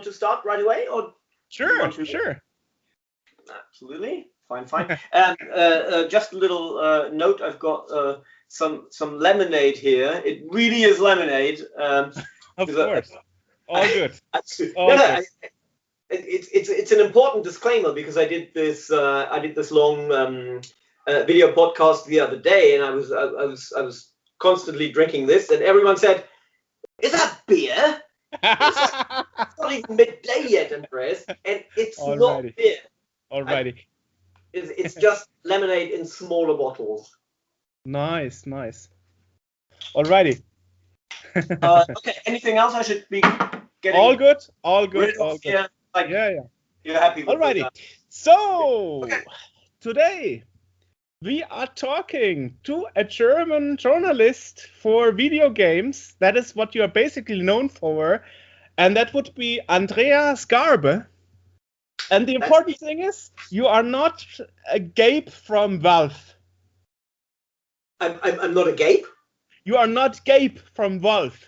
want to start right away, or do you Sure, want to? sure. Absolutely, fine. And just a little note: I've got some lemonade here. It really is lemonade. Of course. All good. No, All good. it's an important disclaimer because I did this long video podcast the other day, and I was constantly drinking this, and everyone said, "Is that beer?" It's not even midday yet, Andreas, and it's not Alrighty. beer. Alrighty. It's just lemonade in smaller bottles. Nice. Alrighty. Okay. Anything else I should be getting? All good. All good. rid of All good. here? Like, Yeah. you're happy with Alrighty. that? So Okay. today we are talking to a German journalist for video games. That is what you are basically known for, and that would be Andreas Garbe. And the important thing is, you are not a Gabe from Valve. I'm not a Gabe. You are not Gabe from Valve.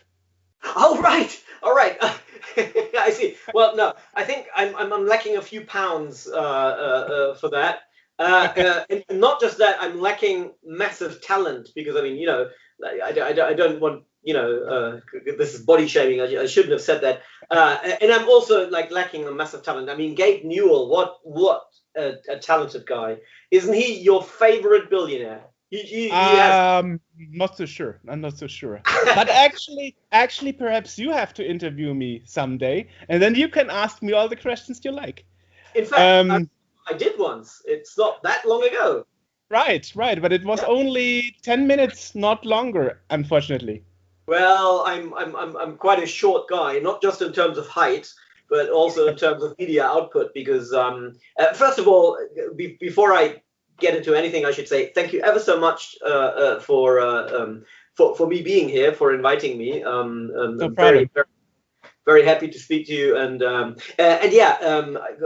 Oh, right. All right. I see. Well, no, I think I'm lacking a few pounds for that. And not just that, I'm lacking massive talent because, I mean, you know, I don't want, you know, this is body shaming. I shouldn't have said that. And I'm also like lacking a massive talent. I mean, Gabe Newell, what a talented guy. Isn't he your favorite billionaire? He has... Not so sure. I'm not so sure. But actually, perhaps you have to interview me someday, and then you can ask me all the questions you like. In fact, I did once. It's not that long ago. Right. But it was only 10 minutes, not longer, unfortunately. Well, I'm quite a short guy, not just in terms of height, but also in terms of media output. Because first of all, before I get into anything, I should say thank you ever so much for me being here, for inviting me. No I'm problem. very happy to speak to you. And yeah,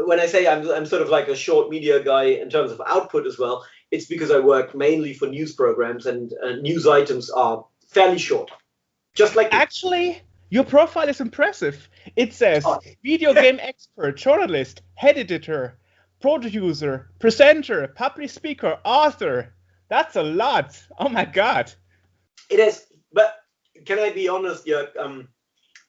when I say I'm sort of like a short media guy in terms of output as well, it's because I work mainly for news programs, and news items are fairly short. Just like actually, your profile is impressive. It says video game expert, journalist, head editor, producer, presenter, public speaker, author. That's a lot. Oh my God. It is. But can I be honest, Jörg?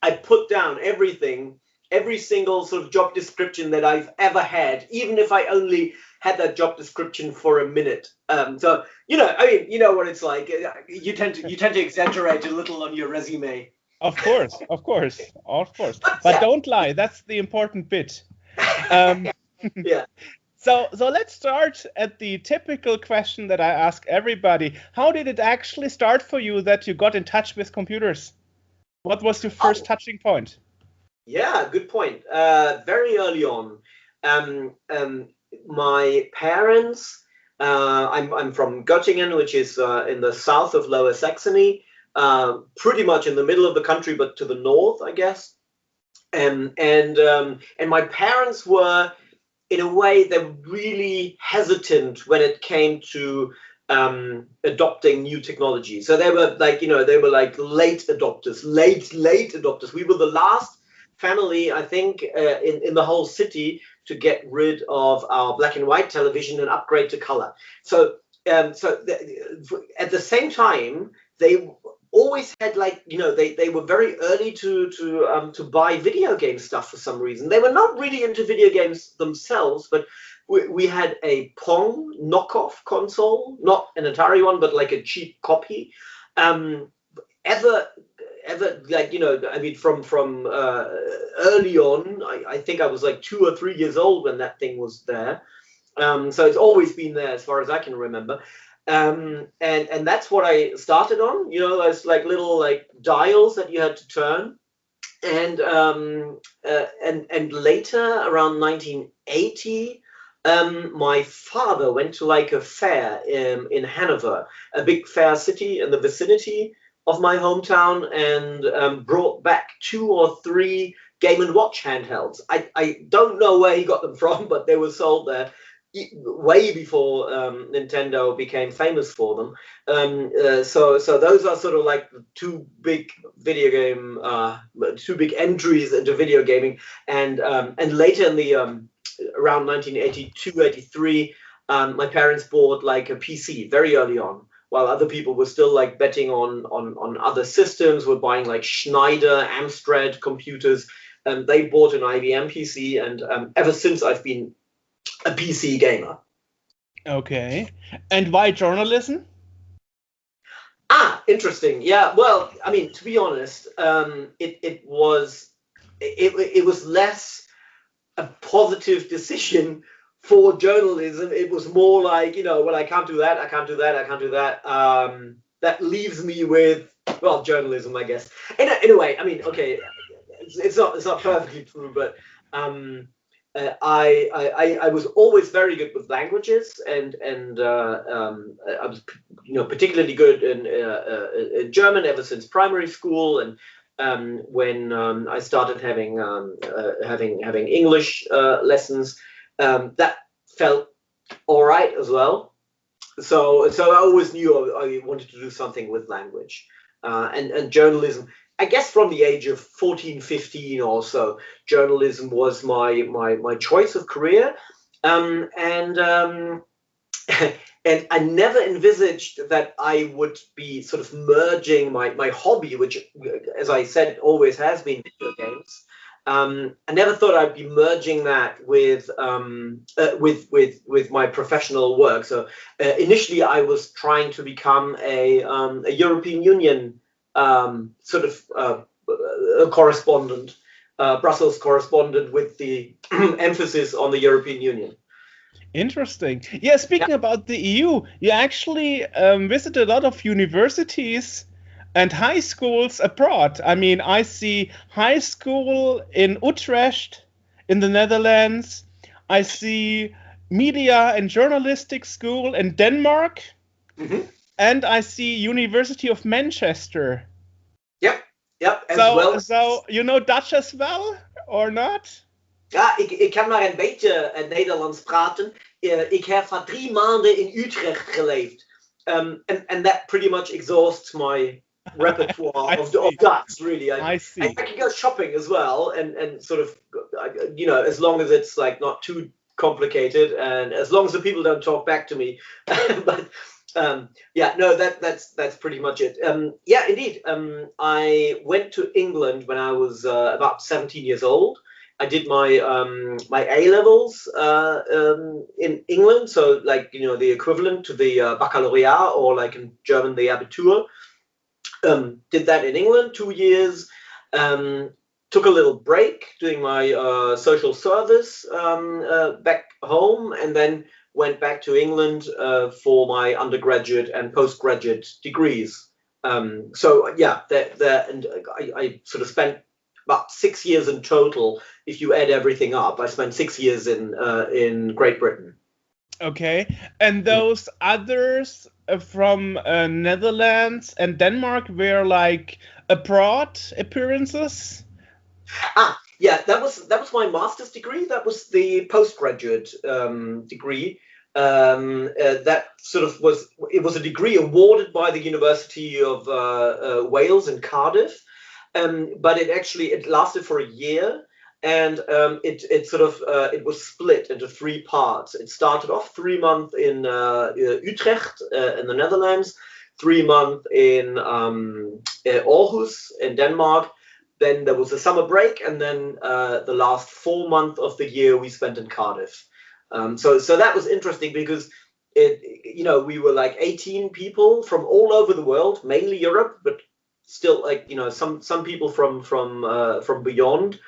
I put down everything, every single sort of job description that I've ever had, even if I only had that job description for a minute. So, you know, I mean, you know what it's like. You tend to exaggerate a little on your resume. Of course. But don't lie. That's the important bit. Yeah. So let's start at the typical question that I ask everybody. How did it actually start for you that you got in touch with computers? What was your first touching point? Yeah, good point. Very early on, my parents. I'm from Göttingen, which is in the south of Lower Saxony, pretty much in the middle of the country, but to the north, I guess. And my parents were, in a way, they're really hesitant when it came to adopting new technology. So they were like, you know, they were like late adopters. We were the last family, I think, in the whole city to get rid of our black and white television and upgrade to color. So at the same time, they always had, like, you know, they were very early to buy video game stuff for some reason. They were not really into video games themselves, but we had a Pong knockoff console, not an Atari one, but like a cheap copy. Ever like, you know, I mean, from early on, I think I was like 2 or 3 years old when that thing was there. So it's always been there as far as I can remember. And that's what I started on, you know, those like little like dials that you had to turn. And later, around 1980, my father went to like a fair in Hanover, a big fair city in the vicinity of my hometown, and brought back 2 or 3 Game & Watch handhelds. I don't know where he got them from, but they were sold there. way before Nintendo became famous for them. So those are sort of like the two big entries into video gaming, and later in the around 1982, 83, my parents bought like a PC very early on, while other people were still like betting on other systems, were buying like Schneider, Amstrad computers. They bought an IBM PC, and ever since I've been a PC gamer. Okay. And why journalism? Ah, interesting. Yeah. Well, I mean, to be honest, it was less a positive decision for journalism. It was more like, well, I can't do that, I can't do that, I can't do that. That leaves me with, well, journalism, I guess. Anyway, I mean, okay, it's not perfectly true, but I was always very good with languages, and I was particularly good in German ever since primary school, and when I started having English lessons, that felt all right as well. So I always knew I wanted to do something with language, and journalism. I guess from the age of 14, 15 or so, journalism was my choice of career, and and I never envisaged that I would be sort of merging my hobby, which, as I said, always has been video games. I never thought I'd be merging that with my professional work. So initially, I was trying to become a European Union sort of a correspondent, Brussels correspondent, with the emphasis on the European Union. Interesting. Yeah, speaking about the EU, you actually visited a lot of universities and high schools abroad. I mean, I see high school in Utrecht in the Netherlands. I see media and journalistic school in Denmark. Mm-hmm. And I see University of Manchester. Yep, So you know Dutch as well, or not? Ja, ik kan maar een beetje Nederlands praten. Ik heb voor 3 maanden in Utrecht geleefd. And that pretty much exhausts my repertoire of Dutch, really. I see. I can go shopping as well, and sort of, as long as it's like not too complicated, and as long as the people don't talk back to me. But yeah, no, that's pretty much it. Yeah, indeed. I went to England when I was about 17 years old. I did my my A levels in England, so like the equivalent to the baccalaureate, or like in German the Abitur. Did that in England 2 years. Took a little break doing my social service back home, and then went back to England for my undergraduate and postgraduate degrees. So yeah, and I sort of spent about 6 years in total. If you add everything up, I spent 6 years in Great Britain. Okay, and those others from Netherlands and Denmark were like abroad appearances? Yeah, that was my master's degree. That was the postgraduate degree. That sort of was a degree awarded by the University of Wales in Cardiff, but it lasted for a year, and it was split into 3 parts. It started off 3 months in Utrecht in the Netherlands, 3 months in Aarhus in Denmark. Then there was a summer break, and then the last 4 months of the year we spent in Cardiff. So that was interesting because we were like 18 people from all over the world, mainly Europe, but still like some people from beyond,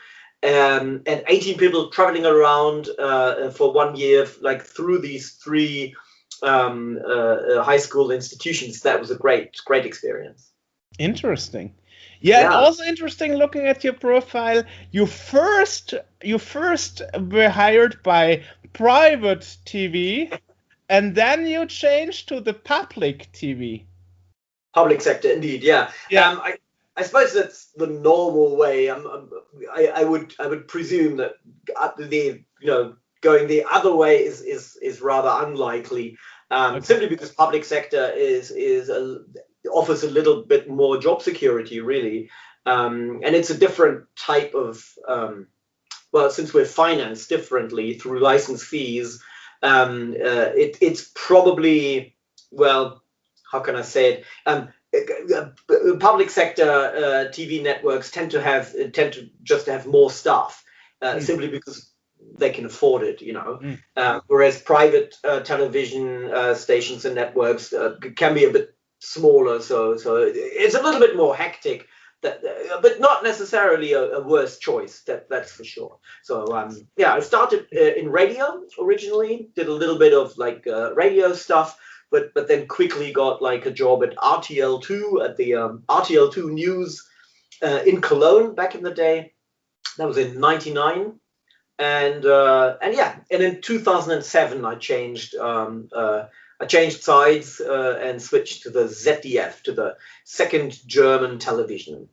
and 18 people traveling around for 1 year, like through these 3 high school institutions. That was a great experience. Interesting. Yeah, and also interesting looking at your profile. You first were hired by private TV, and then you changed to the public TV. Public sector, indeed. Yeah. I suppose that's the normal way. I would presume that the going the other way is rather unlikely. Okay. Simply because public sector offers a little bit more job security, really, and it's a different type of well, since we're financed differently through license fees, it's probably, well, how can I say it? Public sector TV networks tend to just have more staff, simply because they can afford it, you know. Whereas private television stations and networks can be a bit smaller, so it's a little bit more hectic. But not necessarily a worse choice. That's for sure. So yeah, I started in radio originally. Did a little bit of like radio stuff, but then quickly got like a job at RTL2 at the RTL2 News in Cologne back in the day. That was in '99, and yeah, and in 2007 I changed. I changed sides and switched to the ZDF, to the second German television.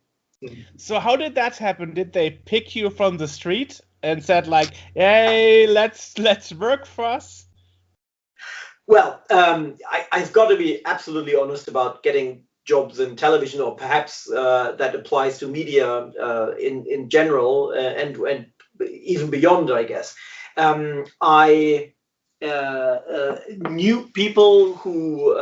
So how did that happen? Did they pick you from the street and said like, "Hey, let's work for us"? Well, I've got to be absolutely honest about getting jobs in television, or perhaps that applies to media in general and even beyond, I guess. I knew people who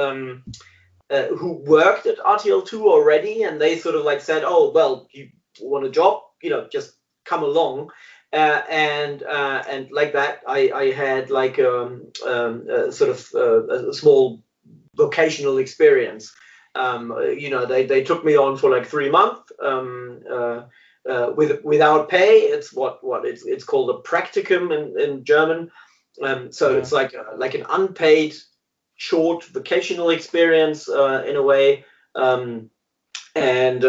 worked at RTL2 already, and they sort of like said, "Oh, well, you want a job? You know, just come along." And like that, I had like sort of a small vocational experience. You know, they took me on for like 3 months without pay. It's what it's called a Praktikum in German. So it's like an unpaid short vocational experience in a way, and then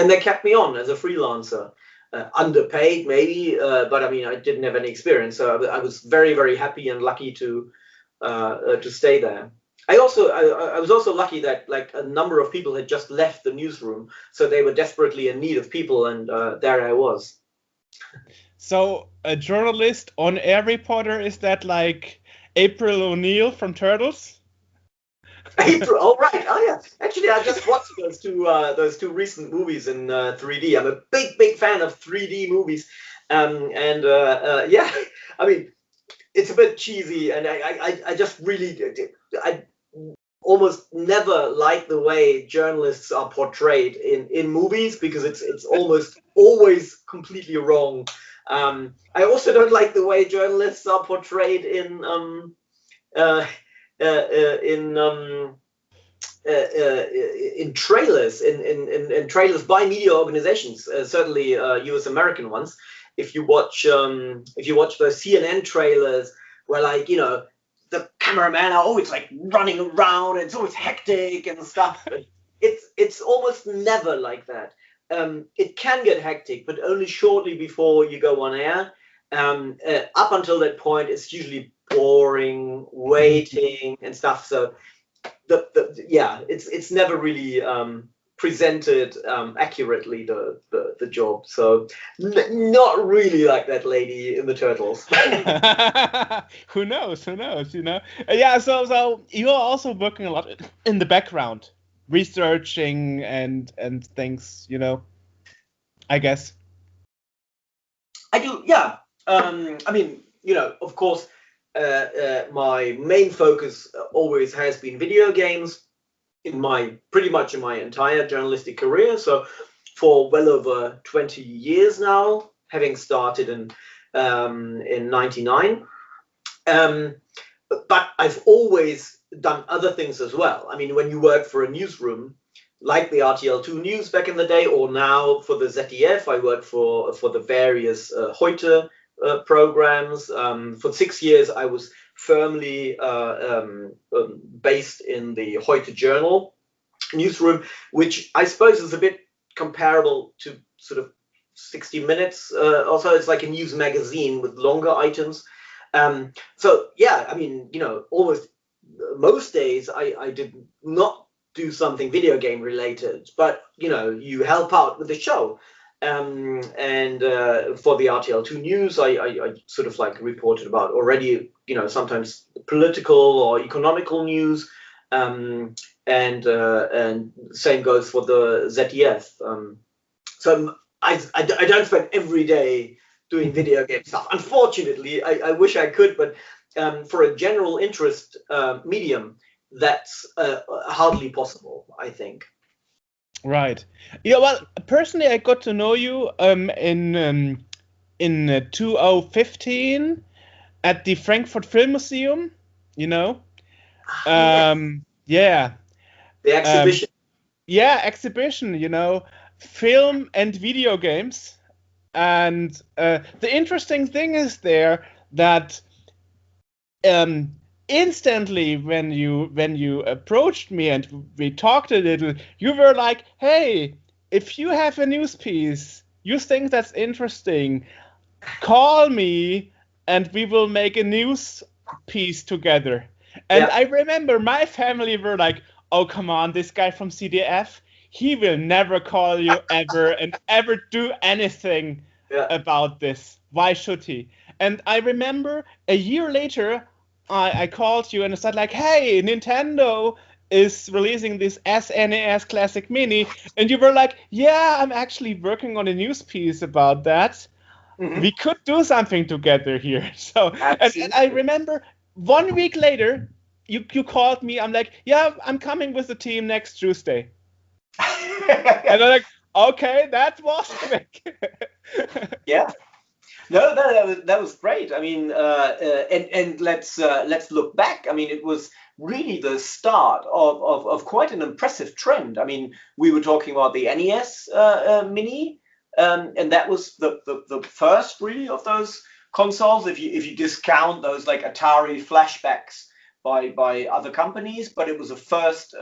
they kept me on as a freelancer, underpaid maybe, but I mean I didn't have any experience, so I was very, very happy and lucky to stay there. I was also lucky that like a number of people had just left the newsroom, so they were desperately in need of people, and there I was. So a journalist, on-air reporter, is that like April O'Neil from Turtles? April, oh right, oh yeah. Actually, I just watched those two recent movies in 3D. I'm a big fan of 3D movies, and yeah, I mean, it's a bit cheesy, and I just really I almost never like the way journalists are portrayed in movies, because it's almost always completely wrong. I also don't like the way journalists are portrayed in trailers, in trailers by media organizations, certainly US American ones. If you watch those CNN trailers where, like, you know, the cameraman are always like running around and it's always hectic and stuff, it's almost never like that. It can get hectic, but only shortly before you go on air. Up until that point, it's usually boring, waiting and stuff. So yeah, it's never really presented accurately, the job. So not really like that lady in the Turtles. Who knows? You know. Yeah. So you're also working a lot in the background, researching and things. You know, I guess. I do. Yeah. I mean, you know, of course, my main focus always has been video games pretty much in my entire journalistic career. So for well over 20 years now, having started in '99. But I've always done other things as well. I mean, when you work for a newsroom, like the RTL2 News back in the day, or now for the ZDF, I work for the various Heute programs. For 6 years, I was firmly based in the Heute Journal newsroom, which I suppose is a bit comparable to sort of 60 Minutes. Also, it's like a news magazine with longer items. So yeah, I mean, you know, almost most days I did not do something video game related, but you know, you help out with the show. and for the RTL2 News, I sort of like reported about already, sometimes political or economical news, and same goes for the ZDF. So I don't spend every day doing video game stuff. Unfortunately, I wish I could, but for a general interest medium, that's hardly possible, I think. Right. Yeah. Well, personally, I got to know you in 2015 at the Frankfurt Film Museum. Yes. Yeah. The exhibition. Yeah, exhibition. Film and video games. And the interesting thing is there that instantly when you approached me and we talked a little, you were like, hey, if you have a news piece you think that's interesting, call me and we will make a news piece together. And Yeah. I remember my family were like, oh, come on, this guy from CDF, he will never call you ever and ever do anything about this. Why should he? And I remember a year later, I called you and I said like, hey, Nintendo is releasing this SNES Classic Mini. And you were like, yeah, I'm actually working on a news piece about that. Mhm. We could do something together here. So, and I remember 1 week later, you called me. I'm like, yeah, I'm coming with the team next Tuesday. And I'm like, okay, that was quick. Yeah. No, that was great. I mean, and let's look back. I mean, it was really the start of quite an impressive trend. I mean, we were talking about the NES Mini, and that was the first really of those consoles. If you discount those like Atari flashbacks by other companies, but it was the first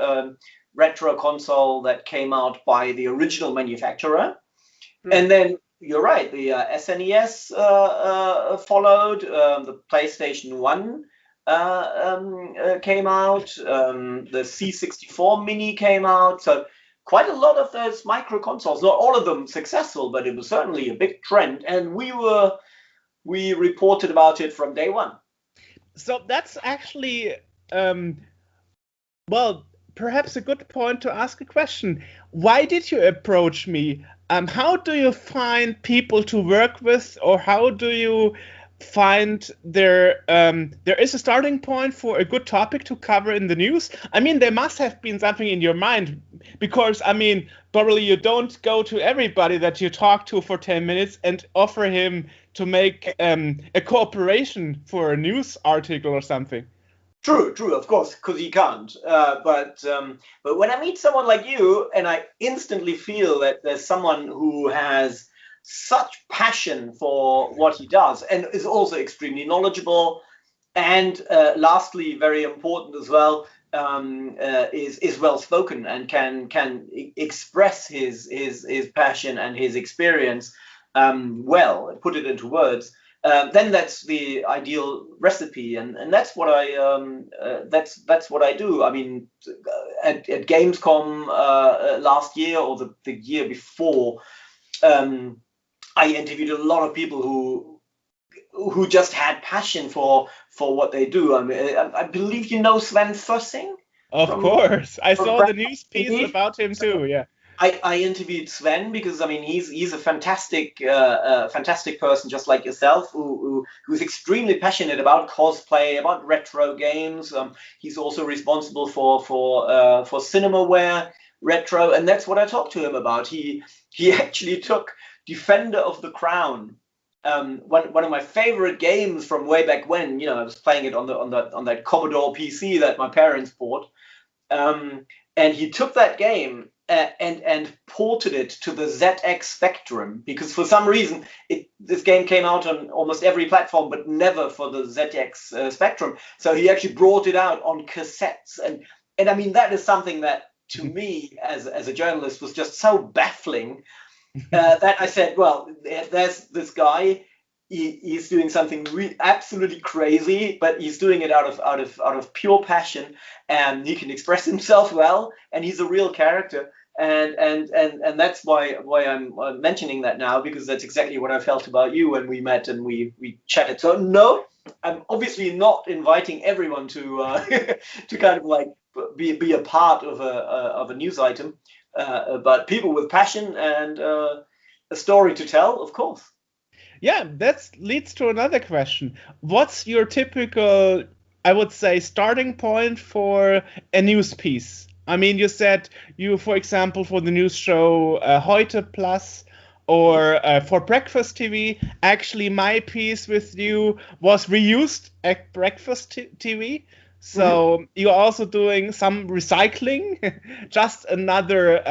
retro console that came out by the original manufacturer, and then. You're right. The SNES followed. The PlayStation 1 came out. The C64 Mini came out. So quite a lot of those micro consoles. Not all of them successful, but it was certainly a big trend. And we reported about it from day one. So that's actually, well, perhaps a good point to ask a question. Why did you approach me? How do you find people to work with, or how do you find there is a starting point for a good topic to cover in the news? I mean, there must have been something in your mind, because, I mean, probably you don't go to everybody that you talk to for 10 minutes and offer him to make a cooperation for a news article or something. True, of course, because you can't. But when I meet someone like you, and I instantly feel that there's someone who has such passion for what he does, and is also extremely knowledgeable, and lastly, very important as well, is well spoken and can express his passion and his experience well, put it into words. Then that's the ideal recipe, and that's what that's what I do. I mean, at Gamescom last year or the year before, I interviewed a lot of people who just had passion for what they do. I mean, I believe you know Sven Fossing. Of course, I saw the news piece about him too. Yeah. I interviewed Sven because I mean he's a fantastic person just like yourself who's extremely passionate about cosplay, about retro games. He's also responsible for Cinemaware retro, and that's what I talked to him about. He actually took Defender of the Crown, one of my favorite games from way back when. I was playing it on that Commodore PC that my parents bought, and he took that game and ported it to the ZX Spectrum, because for some reason this game came out on almost every platform but never for the ZX Spectrum. So he actually brought it out on cassettes, and I mean that is something that to me as a journalist was just so baffling that I said, well, there's this guy. He's doing something absolutely crazy, but he's doing it out of pure passion, and he can express himself well, and he's a real character. And that's why I'm mentioning that now, because that's exactly what I felt about you when we met and we chatted. So no, I'm obviously not inviting everyone to to kind of like be a part of a news item, but people with passion and a story to tell, of course. Yeah, that leads to another question. What's your typical, I would say, starting point for a news piece? I mean, you said you, for example, for the news show Heute Plus or for Breakfast TV, actually my piece with you was reused at Breakfast TV. So you're also doing some recycling, just another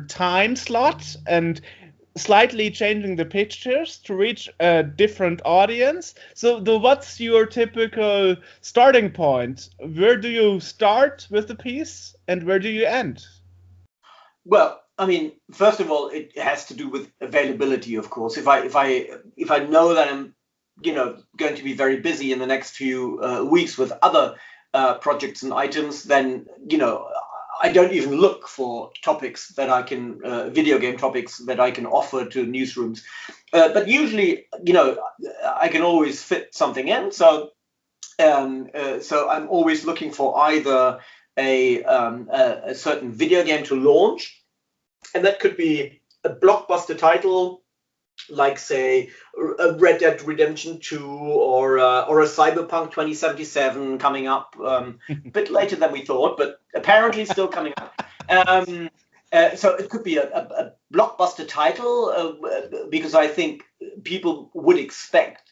time slot, and slightly changing the pictures to reach a different audience. So what's your typical starting point? Where do you start with the piece and where do you end? Well, I mean, first of all, it has to do with availability, of course. If I know that I'm, going to be very busy in the next few weeks with other projects and items, then I don't even look for topics that I can video game topics that I can offer to newsrooms. But usually, I can always fit something in. So I'm always looking for either a certain video game to launch, and that could be a blockbuster title, like say a Red Dead Redemption 2 or a Cyberpunk 2077 coming up a bit later than we thought, but apparently still coming up. So it could be a blockbuster title because I think people would expect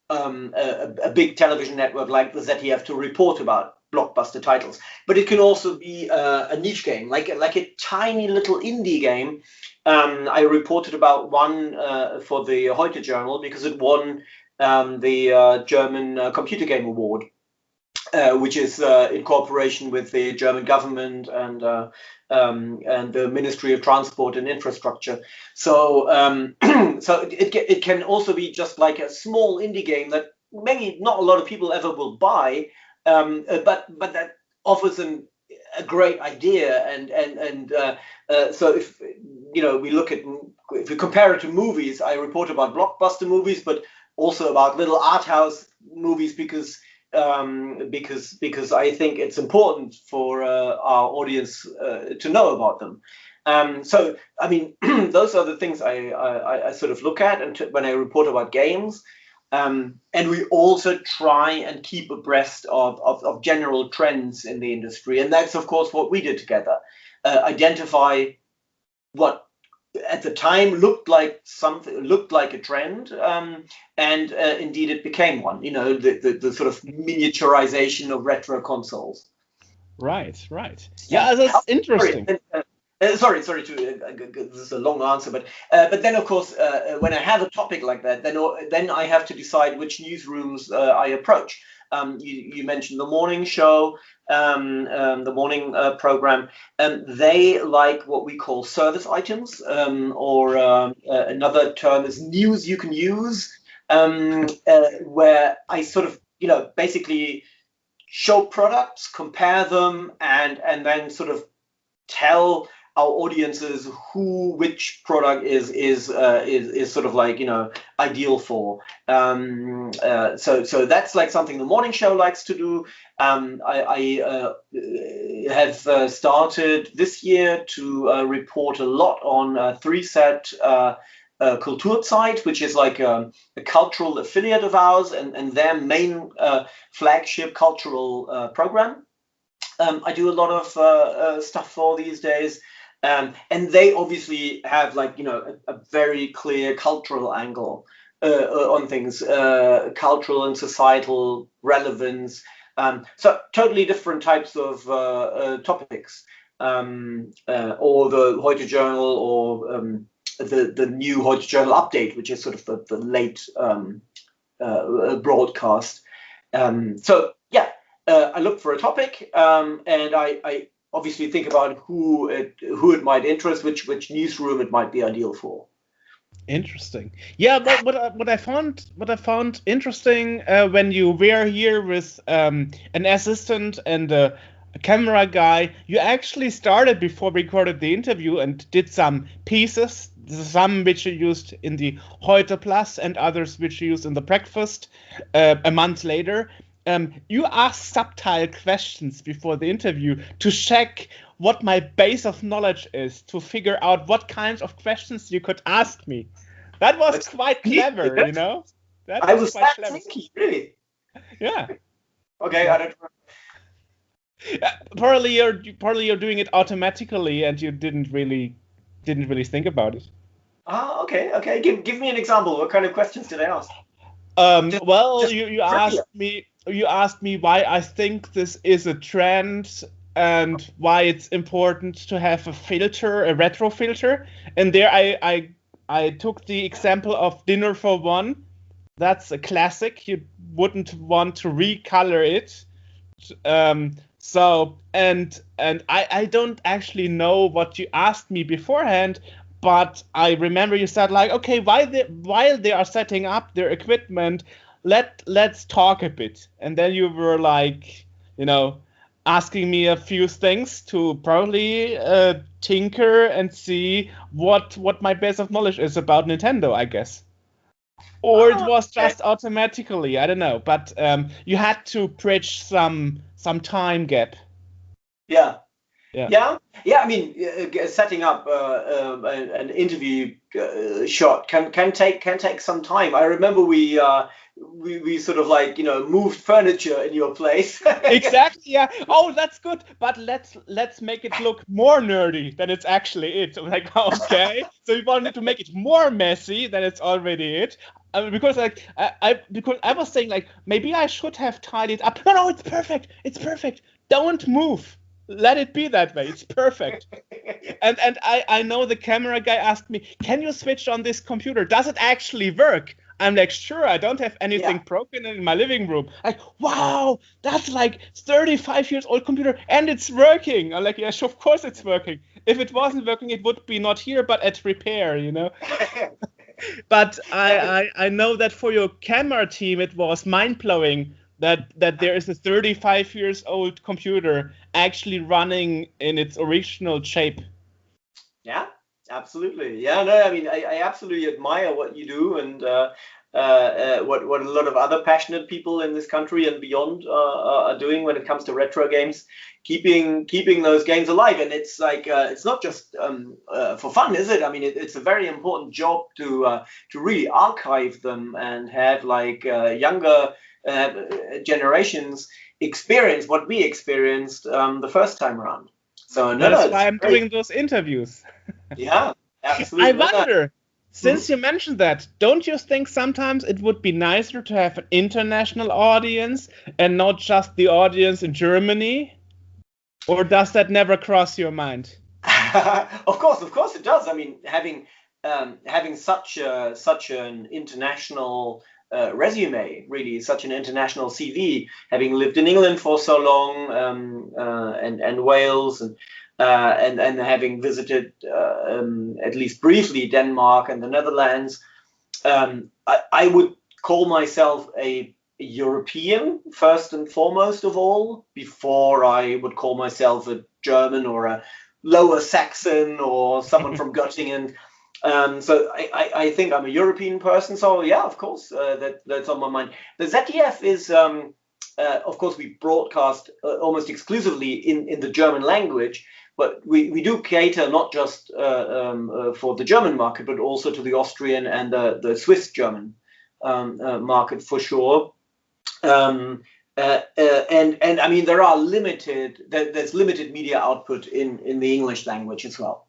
a big television network like the ZDF to report about blockbuster titles. But it can also be a niche game, like a tiny little indie game. I reported about one for the Heute Journal because it won the German Computer Game Award, which is in cooperation with the German government and the Ministry of Transport and Infrastructure. So so it can also be just like a small indie game that maybe not a lot of people ever will buy, but that offers a great idea. And so if we look at, if we compare it to movies, I report about blockbuster movies, but also about little art house movies because I think it's important for our audience to know about them. So I mean, those are the things I sort of look at and when I report about games. And we also try and keep abreast of general trends in the industry, and that's of course what we did together. Identify what at the time looked like a trend, and indeed it became one. The sort of miniaturization of retro consoles. Right. Yeah, that's interesting. Sorry, this is a long answer, but then of course when I have a topic like that, then I have to decide which newsrooms I approach. You mentioned the morning show, the morning program, and they like what we call service items, or another term is news you can use, where I sort of basically show products, compare them, and then sort of tell our audiences which product is sort of like ideal for. So that's like something the morning show likes to do. I have started this year to report a lot on 3set Kulturzeit, which is like a cultural affiliate of ours and their main flagship cultural program. I do a lot of stuff for these days. And they obviously have like, a very clear cultural angle on things, cultural and societal relevance. So totally different types of topics, or the Heute Journal, or the new Heute Journal update, which is sort of the late broadcast. So yeah, I look for a topic, and I obviously think about who it might interest, which newsroom it might be ideal for. Interesting. Yeah, but what I found interesting when you were here with an assistant and camera guy. You actually started before we recorded the interview and did some pieces, some which you used in the Heute Plus and others which you used in the Breakfast a month later. You asked subtle questions before the interview to check what my base of knowledge is, to figure out what kinds of questions you could ask me. That was quite clever, you know? I was quite clever. Sneaky, really. Yeah. Okay, I don't. Partly you're doing it automatically, and you didn't really think about it. Okay. Give me an example. What kind of questions did I ask? Well, you asked me why I think this is a trend and why it's important to have a filter, a retro filter. And there I took the example of Dinner for One. That's a classic. You wouldn't want to recolor it. So I don't actually know what you asked me beforehand, but I remember you said like, okay, while they are setting up their equipment, let's talk a bit. And then you were like, you know, asking me a few things to probably tinker and see what my base of knowledge is about Nintendo, I guess. Or it was just automatically, I don't know. But you had to bridge some time gap. Yeah. I mean, setting up an interview shot can take some time. I remember we sort of like, you know, moved furniture in your place. Exactly. Yeah. Oh, that's good. But let's make it look more nerdy than it's actually it. I'm like, okay. So you wanted to make it more messy than it's already it. Because like because I was saying like maybe I should have tidied up. No, it's perfect. It's perfect. Don't move. Let it be that way. It's perfect. and I know the camera guy asked me, can you switch on this computer? Does it actually work? I'm like, sure, I don't have anything broken in my living room. Like, wow, that's like 35 years old computer and it's working. I'm like, yeah, sure, of course it's working. If it wasn't working, it would be not here, but at repair, you know? But I know that for your camera team, it was mind-blowing that there is a 35 years old computer actually running in its original shape. Yeah, absolutely. Yeah, no, I mean, I absolutely admire what you do and what a lot of other passionate people in this country and beyond are doing when it comes to retro games, keeping those games alive. And it's like it's not just for fun, is it? I mean, it's a very important job to really archive them and have like younger generations experience what we experienced the first time around. So that's why I'm doing those interviews. Yeah, absolutely. I wonder, since you mentioned that, don't you think sometimes it would be nicer to have an international audience and not just the audience in Germany? Or does that never cross your mind? Of course it does. I mean, having such an international resume, really such an international CV, having lived in England for so long, and Wales, and having visited at least briefly Denmark and the Netherlands, I would call myself a European first and foremost of all, before I would call myself a German or a Lower Saxon or someone from Göttingen. So I think I'm a European person. So yeah, of course, that's on my mind. The ZDF is, of course, we broadcast almost exclusively in the German language, but we do cater not just for the German market, but also to the Austrian and the Swiss German market for sure. And I mean, there's limited media output in the English language as well.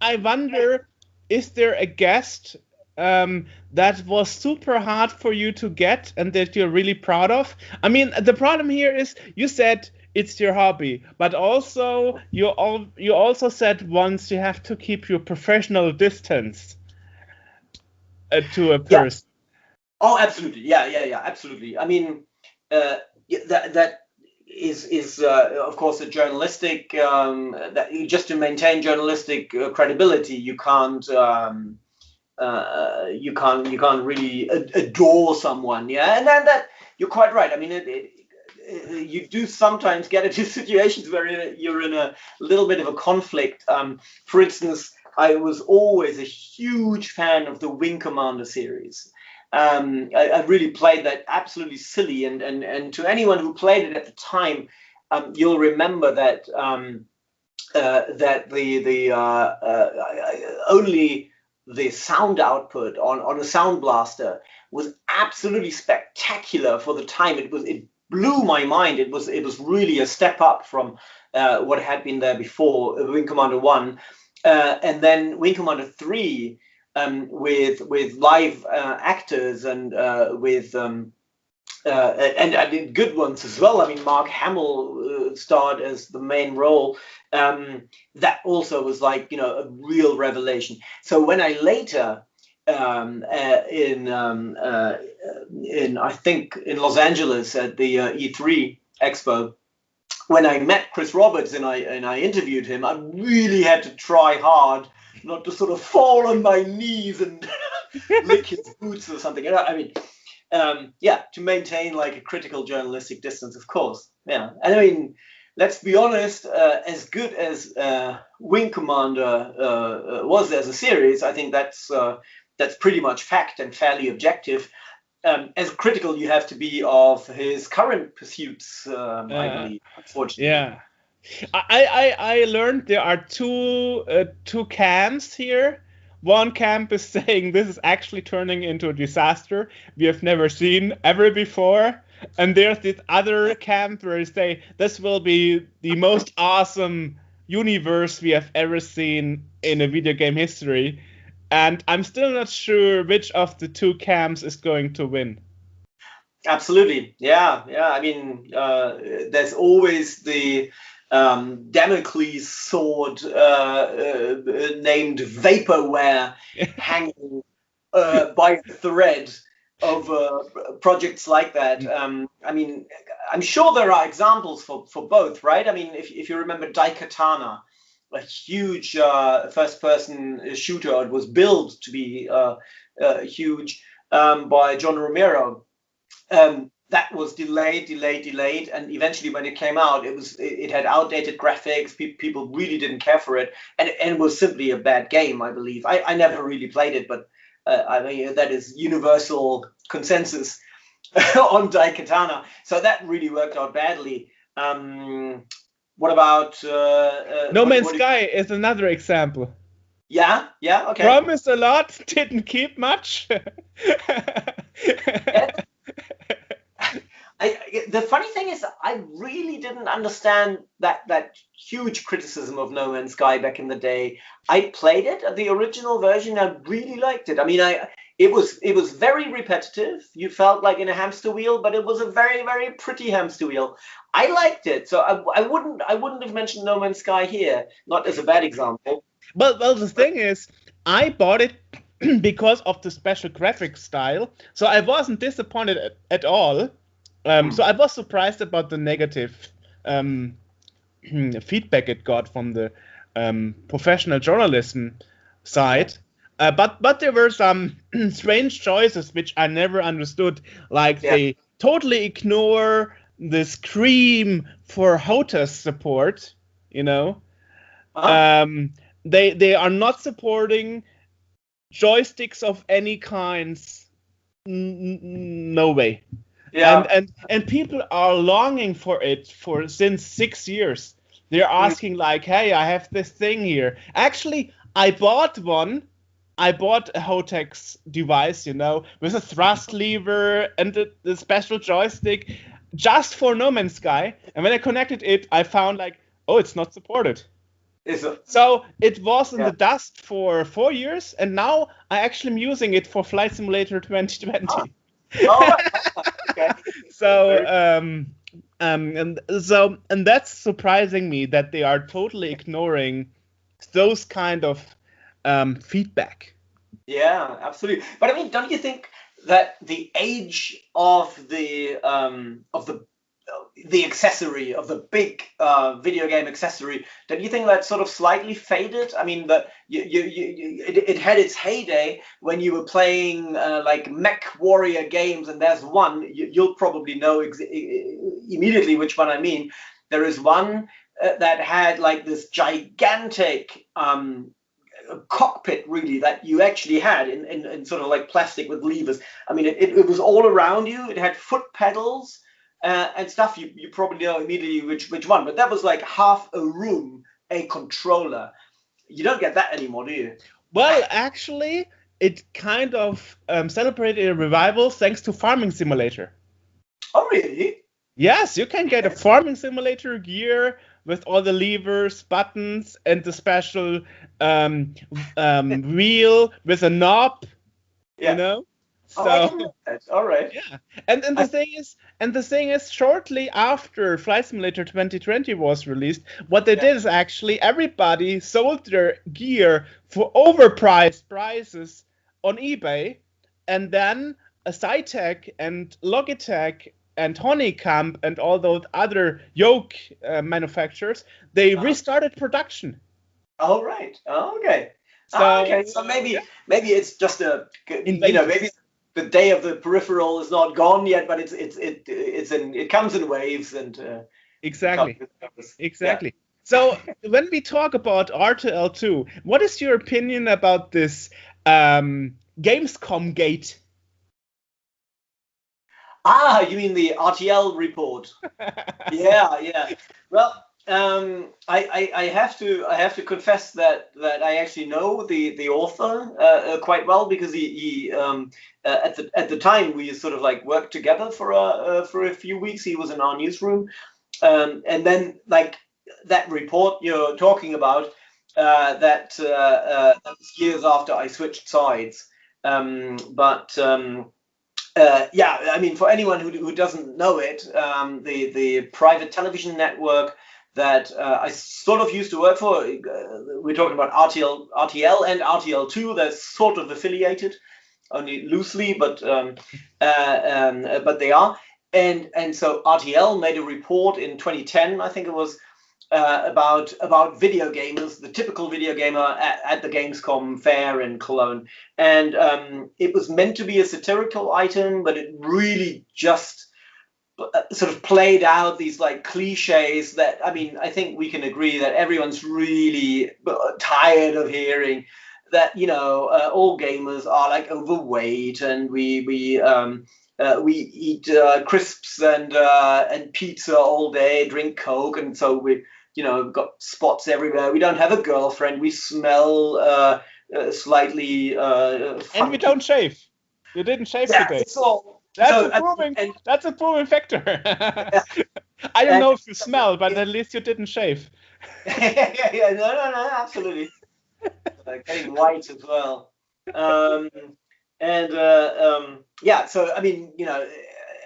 I wonder, is there a guest that was super hard for you to get and that you're really proud of? I mean, the problem here is you said it's your hobby, but also you also said once you have to keep your professional distance to a person. Oh, absolutely. Yeah, absolutely. I mean, that is of course a journalistic that just to maintain journalistic credibility, you can't really adore someone. Yeah, and then that you're quite right. I mean, you do sometimes get into situations where you're in a little bit of a conflict. For instance, I was always a huge fan of the Wing Commander series. I really played that absolutely silly, and to anyone who played it at the time, you'll remember that that only the sound output on a sound blaster was absolutely spectacular for the time. It blew my mind. It was really a step up from what had been there before Wing Commander 1, and then Wing Commander 3 with live actors and with and I did good ones as well. I mean, Mark Hamill starred as the main role. That also was like, you know, a real revelation. So when I later in I think in Los Angeles at the E3 Expo, when I met Chris Roberts and I interviewed him, I really had to try hard not to sort of fall on my knees and lick his boots or something. I mean, yeah, to maintain like a critical journalistic distance, of course. Yeah, and I mean, let's be honest, as good as Wing Commander was as a series, I think that's pretty much fact and fairly objective. As critical you have to be of his current pursuits, I believe, unfortunately. Yeah. I learned there are two camps here. One camp is saying this is actually turning into a disaster we have never seen ever before. And there's this other camp where they say this will be the most awesome universe we have ever seen in a video game history. And I'm still not sure which of the two camps is going to win. Absolutely. Yeah. I mean, there's always the Damocles sword named Vaporware hanging by a thread over projects like that. I mean, I'm sure there are examples for both, right? I mean, if you remember Daikatana, a huge first-person shooter, it was billed to be huge by John Romero. That was delayed, and eventually when it came out, it had outdated graphics. People really didn't care for it, and it was simply a bad game, I believe. I never really played it, but I mean, that is universal consensus on Daikatana. So that really worked out badly. What about No Man's Sky is another example. Yeah, okay. Promised a lot, didn't keep much. The funny thing is, I really didn't understand that huge criticism of No Man's Sky back in the day. I played it, the original version. I really liked it. I mean, it was very repetitive. You felt like in a hamster wheel, but it was a very, very pretty hamster wheel. I liked it, so I wouldn't have mentioned No Man's Sky here, not as a bad example. Well, the thing is, I bought it because of the special graphics style, so I wasn't disappointed at all. So I was surprised about the negative feedback it got from the professional journalism side. But there were some strange choices which I never understood. Like they totally ignore the scream for HOTAS support, you know. They are not supporting joysticks of any kinds. No way. Yeah. And people are longing for it since 6 years. They're asking like, hey, I have this thing here. Actually, I bought one. I bought a HOTAS device, you know, with a thrust lever and the special joystick just for No Man's Sky. And when I connected it, I found like, oh, it's not supported. So it was in the dust for 4 years, and now I actually am using it for Flight Simulator 2020. Oh, okay. So and that's surprising me that they are totally ignoring those kind of feedback. Yeah, absolutely. But I mean, don't you think that the age of the the accessory of the big video game accessory. Don't you think that sort of slightly faded? I mean, it had its heyday when you were playing like mech warrior games, and there's one you'll probably know immediately which one I mean. There is one that had like this gigantic cockpit, really, that you actually had in sort of like plastic with levers. I mean, it was all around you. It had foot pedals and stuff. You probably know immediately which one, but that was like half a room, a controller. You don't get that anymore, do you? Well, actually, it kind of celebrated a revival thanks to Farming Simulator. Oh, really? Yes, you can get a Farming Simulator gear with all the levers, buttons, and the special wheel with a knob. Yeah. You know. So, I can know that. All right. Yeah, and the thing is, shortly after Flight Simulator 2020 was released, what they did is actually everybody sold their gear for overpriced prices on eBay, and then Cytec and Logitech and Honeycomb and all those other yoke manufacturers, they restarted production. Oh, right. Oh, okay. So maybe it's just maybe the day of the peripheral is not gone yet, but it comes in waves and exactly. Yeah. So when we talk about RTL2, what is your opinion about this Gamescom gate? You mean the RTL report? Yeah. Well, I have to confess that I actually know the author quite well, because he at the time we sort of like worked together for a few weeks. He was in our newsroom, and then like that report you're talking about, that was years after I switched sides, yeah, I mean, for anyone who doesn't know it, the private television network that I sort of used to work for, we're talking about RTL and RTL2. They're sort of affiliated, only loosely, but they are. And so RTL made a report in 2010, I think it was, about video gamers, the typical video gamer at the Gamescom fair in Cologne. And it was meant to be a satirical item, but it really just sort of played out these like cliches that, I mean, I think we can agree that everyone's really tired of hearing that, all gamers are like overweight, and we eat crisps and pizza all day, drink Coke, and so we got spots everywhere. We don't have a girlfriend. We smell slightly funky. And we don't shave. You didn't shave today. That's a proving factor. I don't know if you smell, but at least you didn't shave. Yeah, no, absolutely. Getting white as well. Yeah, so I mean,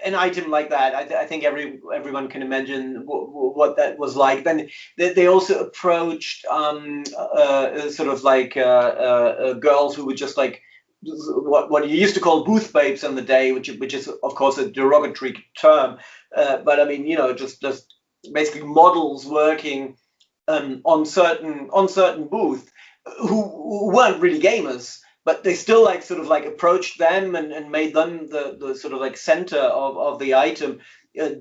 an item like that, I think everyone can imagine what that was like. Then they also approached sort of like girls who were just like what you used to call booth babes in the day, which is of course a derogatory term, but I mean, just basically models working on certain booths who weren't really gamers, but they still like sort of like approached them and made them the sort of like center of the item,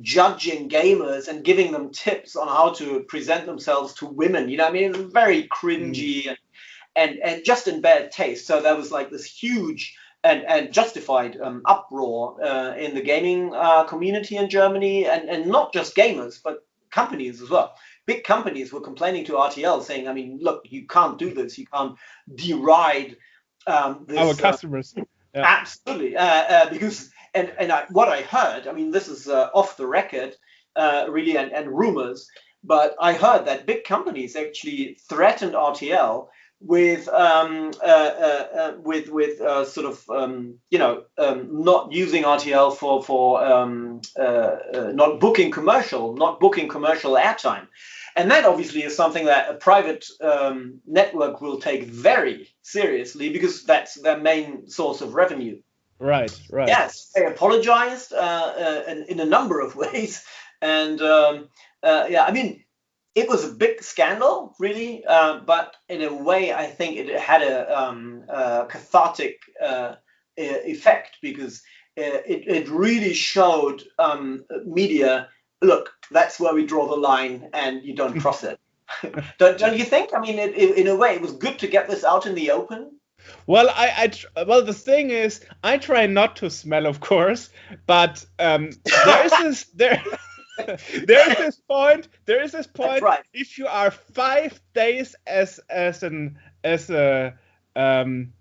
judging gamers and giving them tips on how to present themselves to women. I mean, it's very cringy and just in bad taste. So there was like this huge and justified uproar in the gaming community in Germany, and not just gamers, but companies as well. Big companies were complaining to RTL, saying, I mean, look, you can't do this. You can't deride our customers. Absolutely, because what I heard, I mean, this is off the record, really, and rumors, but I heard that big companies actually threatened RTL with sort of not using RTL for not booking commercial airtime. And that obviously is something that a private network will take very seriously, because that's their main source of revenue. Right, right. Yes, they apologized in a number of ways, and yeah, I mean, it was a big scandal, really, but in a way, I think it had a cathartic effect because it really showed media. Look, that's where we draw the line, and you don't cross it. Don't you think? I mean, in a way, it was good to get this out in the open. Well, well, the thing is, I try not to smell, of course, but there is this there. There is this point. There is this That's point. right. If you are 5 days as a um,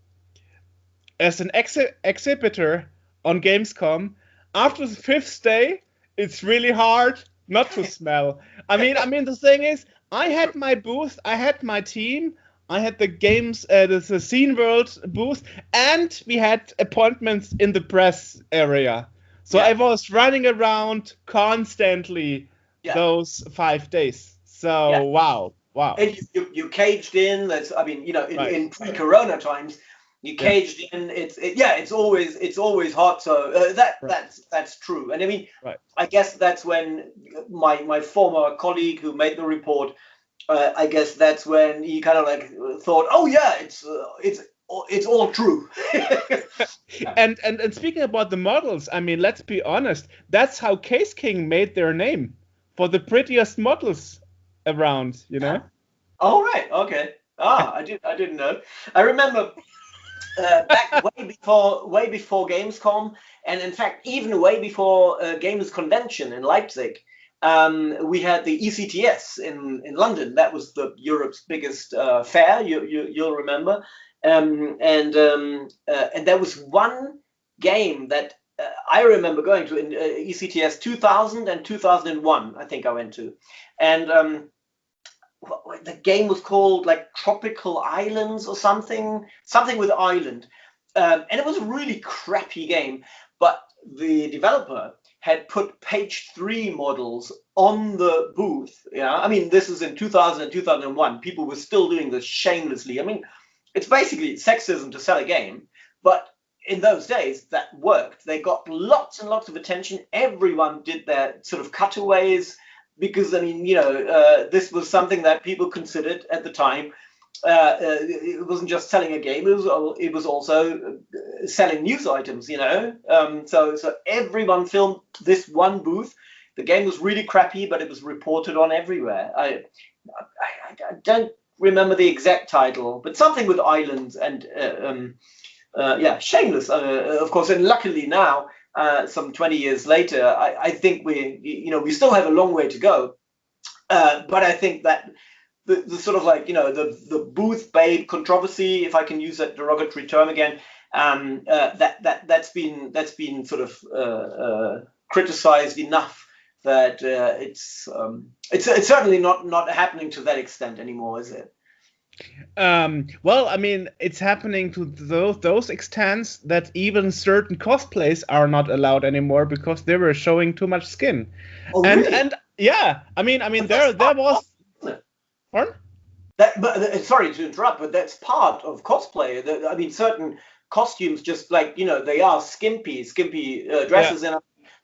as an exhibitor on Gamescom, after the fifth day, it's really hard not to smell. I mean, the thing is, I had my booth, I had my team, I had the games, the Scene World booth, and we had appointments in the press area. So Yeah. I was running around constantly Yeah. those 5 days. So Yeah. wow, wow. And you caged in. That's, I mean, Right. in pre-corona times, you Yeah. caged in. It's always hot. So Right. that's true. And I mean, Right. I guess that's when my former colleague who made the report, I guess that's when he kind of like thought, oh yeah, it's all true. And speaking about the models, I mean, let's be honest. That's how Case King made their name for the prettiest models around. You know. All right. Okay. I didn't know. I remember back way before Gamescom, and in fact even way before Gamers Convention in Leipzig. We had the ECTS in London. That was Europe's biggest fair. You'll remember, and there was one game that I remember going to in ECTS 2000 and 2001. I think I went to, and the game was called like Tropical Islands or something with island, and it was a really crappy game. But the developer had put page 3 models on the booth. Yeah, I mean, this is in 2000 and 2001. People were still doing this shamelessly. I mean, it's basically sexism to sell a game, but in those days that worked. They got lots and lots of attention. Everyone did their sort of cutaways because, I mean, this was something that people considered at the time. It wasn't just selling a game; it was also selling news items. So everyone filmed this one booth. The game was really crappy, but it was reported on everywhere. I don't remember the exact title, but something with islands and yeah, shameless, of course. And luckily now, some 20 years later, I think we still have a long way to go. But I think that the sort of like, the booth babe controversy, if I can use that derogatory term again, that's been sort of criticized enough that it's certainly not happening to that extent anymore, is it? Well, I mean, it's happening to those extents that even certain cosplays are not allowed anymore because they were showing too much skin. Oh, and really? and yeah, I mean, there was. Pardon? But sorry to interrupt, but that's part of cosplay. I mean, certain costumes, just like they are skimpy dresses, Yeah.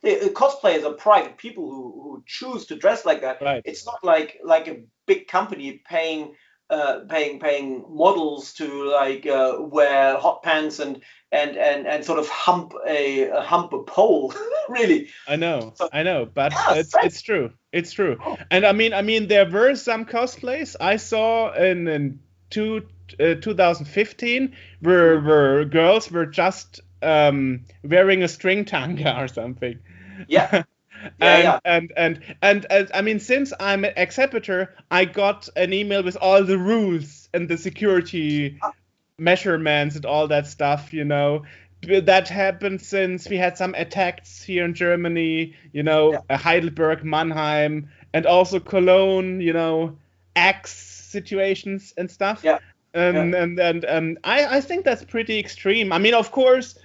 and cosplayers are private people who choose to dress like that. Right. It's not like a big company paying models to like wear hot pants and sort of hump a pole. Really. I know, So, but yeah, it's true. It's true. And I mean, there were some cosplays I saw in 2015 where girls were just wearing a string tanga or something. yeah. and, Yeah. and I mean, since I'm an exhibitor, I got an email with all the rules and the security measurements and all that stuff. That happened since we had some attacks here in Germany. Heidelberg, Mannheim, and also Cologne. Axe situations and stuff. Yeah. And I think that's pretty extreme. I mean, of course,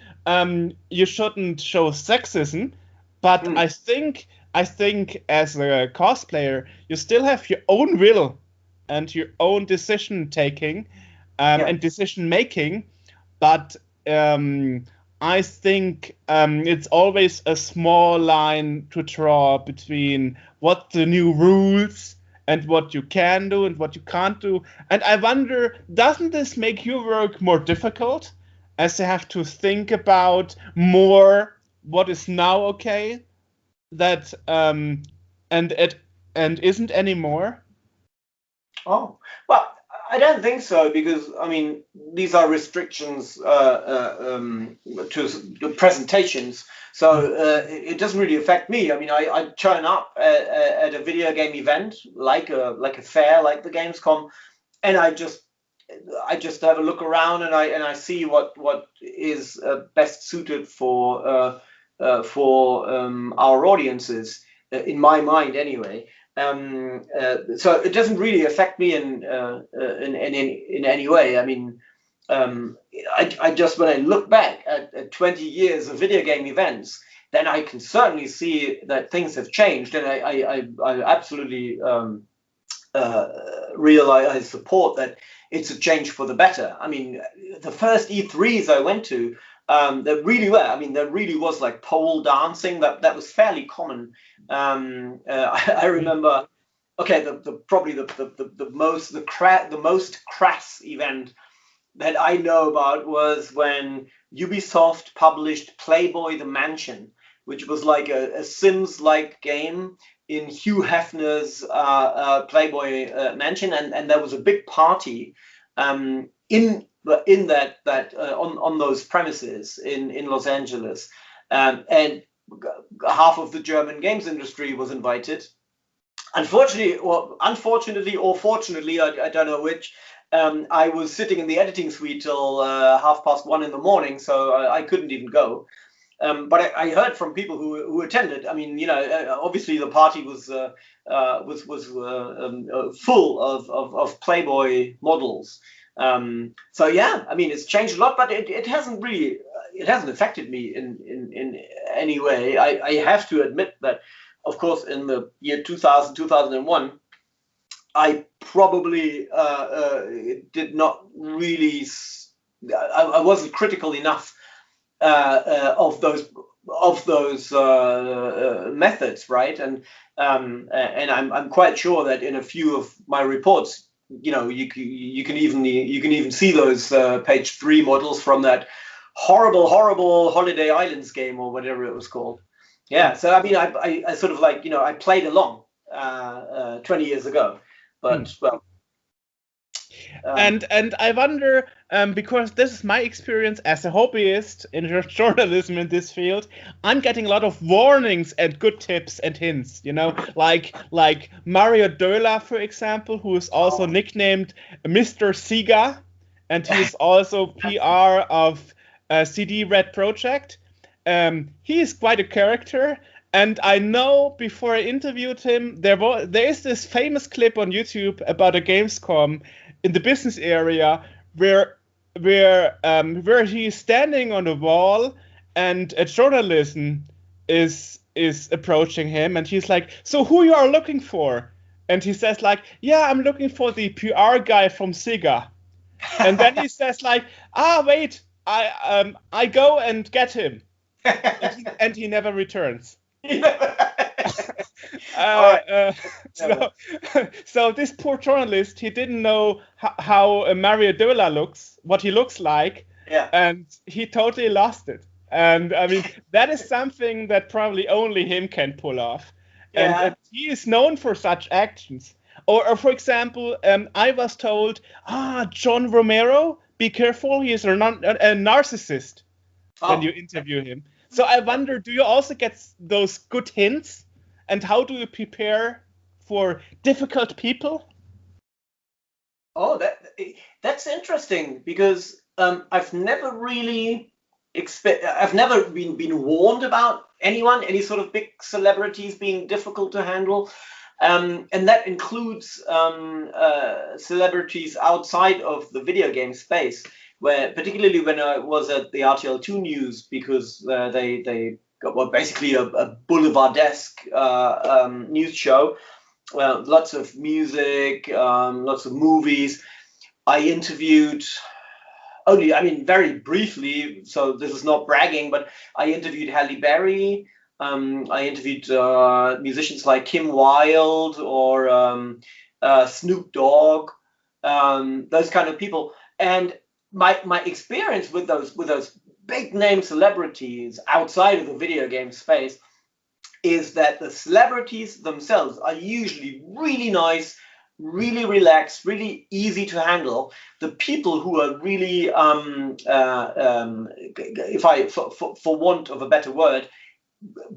you shouldn't show sexism. But I think as a cosplayer, you still have your own will and your own decision taking and decision making. But I think it's always a small line to draw between what the new rules and what you can do and what you can't do. And I wonder, doesn't this make your work more difficult, as you have to think about more what is now okay that and it and isn't anymore? Oh, well, I don't think so because I mean these are restrictions to the presentations, so it doesn't really affect me. I mean, I turn up at a video game event like a fair like the Gamescom, and I just have a look around and I see what is best suited for our audiences in my mind anyway. So it doesn't really affect me in any way. I mean, I just when I look back at 20 years of video game events, then I can certainly see that things have changed, and I absolutely realize I support that it's a change for the better. I mean, the first E3s I went to, there really were. I mean, there really was like pole dancing that was fairly common. I remember. Okay, probably the most crass event that I know about was when Ubisoft published Playboy the Mansion, which was like a Sims-like game in Hugh Hefner's Playboy Mansion, and there was a big party in that on those premises in Los Angeles, and half of the German games industry was invited. Unfortunately, or fortunately, I don't know which. I was sitting in the editing suite till 1:30 in the morning, so I couldn't even go. But I heard from people who attended. I mean, obviously the party was full of Playboy models. So yeah, I mean, it's changed a lot, but it hasn't affected me in any way. I have to admit that, of course, in the year 2000, 2001, I probably did not really. I wasn't critical enough of those methods, right? And I'm quite sure that in a few of my reports, you can even see those page 3 models from that horrible Holiday Islands game or whatever it was called. Yeah, so I mean, I sort of like, I played along 20 years ago, but well. And I wonder, because this is my experience as a hobbyist in journalism in this field, I'm getting a lot of warnings and good tips and hints, like Mario Döhler, for example, who is also nicknamed Mr. Sega, and he's also PR of CD Red Project. He is quite a character, and I know before I interviewed him, there is this famous clip on YouTube about a Gamescom in the business area where he is standing on a wall and a journalist is approaching him, and he's like, "So who you are looking for?" And he says like, "Yeah, I'm looking for the PR guy from Sega." And then he says like, "Wait, I go and get him." And he never returns. So this poor journalist, he didn't know how Mario Döhler looks, what he looks like, and he totally lost it. And I mean, that is something that probably only him can pull off. And he is known for such actions. Or for example, I was told, John Romero, be careful, he is a narcissist when you interview him. So I wonder, do you also get those good hints? And how do you prepare for difficult people? Oh, that's interesting, because I've never really I've never been warned about any sort of big celebrities being difficult to handle. And that includes celebrities outside of the video game space, where particularly when I was at the RTL2 News, because they got basically a boulevardesque news show. Well, lots of music, lots of movies. I interviewed, only, I mean, very briefly, so this is not bragging, but I interviewed Halle Berry. I interviewed musicians like Kim Wilde or Snoop Dogg, those kind of people. And my experience with those big name celebrities outside of the video game space is that the celebrities themselves are usually really nice, really relaxed, really easy to handle. The people who are really, if I, for want of a better word,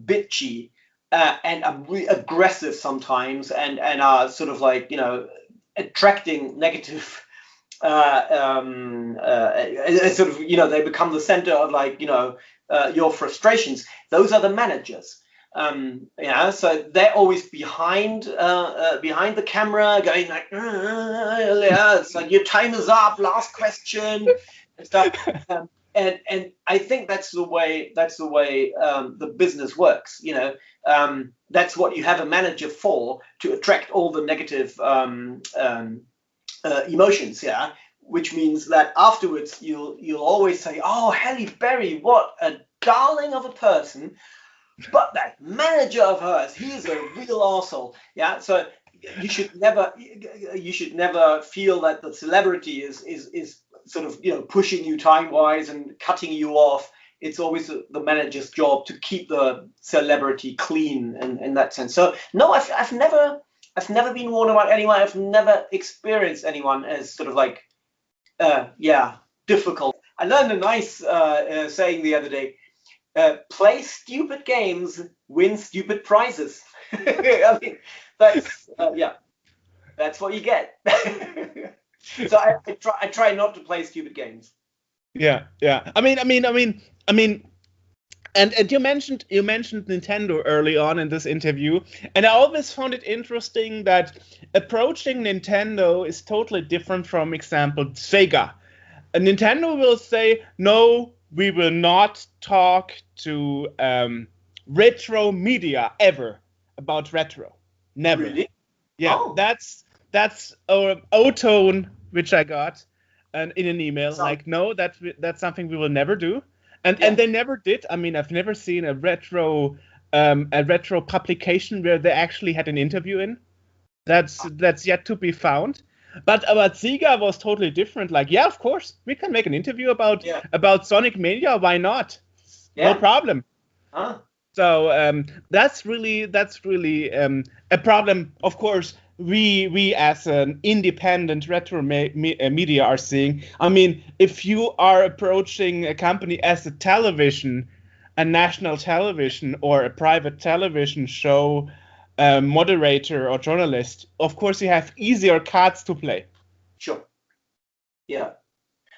bitchy and are really aggressive sometimes, and are sort of like, you know, attracting negative. Sort of, you know, they become the center of, like, you know, your frustrations. Those are the managers. Yeah, so they're always behind the camera, going like, yeah, it's like your time is up, last question, and stuff. And I think that's the way the business works. You know, that's what you have a manager for, to attract all the negative emotions. Yeah, which means that afterwards you'll always say, "Oh, Halle Berry, what a darling of a person." But that manager of hers, he's a real arsehole. Yeah, so you should never feel that the celebrity is sort of, you know, pushing you time wise and cutting you off. It's always the manager's job to keep the celebrity clean in that sense. So no, I've never been warned about anyone. I've never experienced anyone as sort of like difficult. I learned a nice saying the other day. Play stupid games, win stupid prizes. I mean, that's what you get. So I try not to play stupid games. Yeah. I mean, and you mentioned Nintendo early on in this interview, and I always found it interesting that approaching Nintendo is totally different from, example, Sega. And Nintendo will say, no, we will not talk to retro media ever about retro. Never. Really? Yeah, Oh. that's our O-tone which I got in an email. So, like, no, that's something we will never do. And Yeah. and they never did. I mean, I've never seen a retro publication where they actually had an interview in. That's yet to be found. But Sega was totally different. Like, yeah, of course, we can make an interview about Sonic Mania. Why not? Yeah. No problem. Huh? So that's really a problem. Of course, we as an independent retro media are seeing. I mean, if you are approaching a company as a television, a national television or a private television show moderator or journalist, of course you have easier cards to play. Sure. Yeah.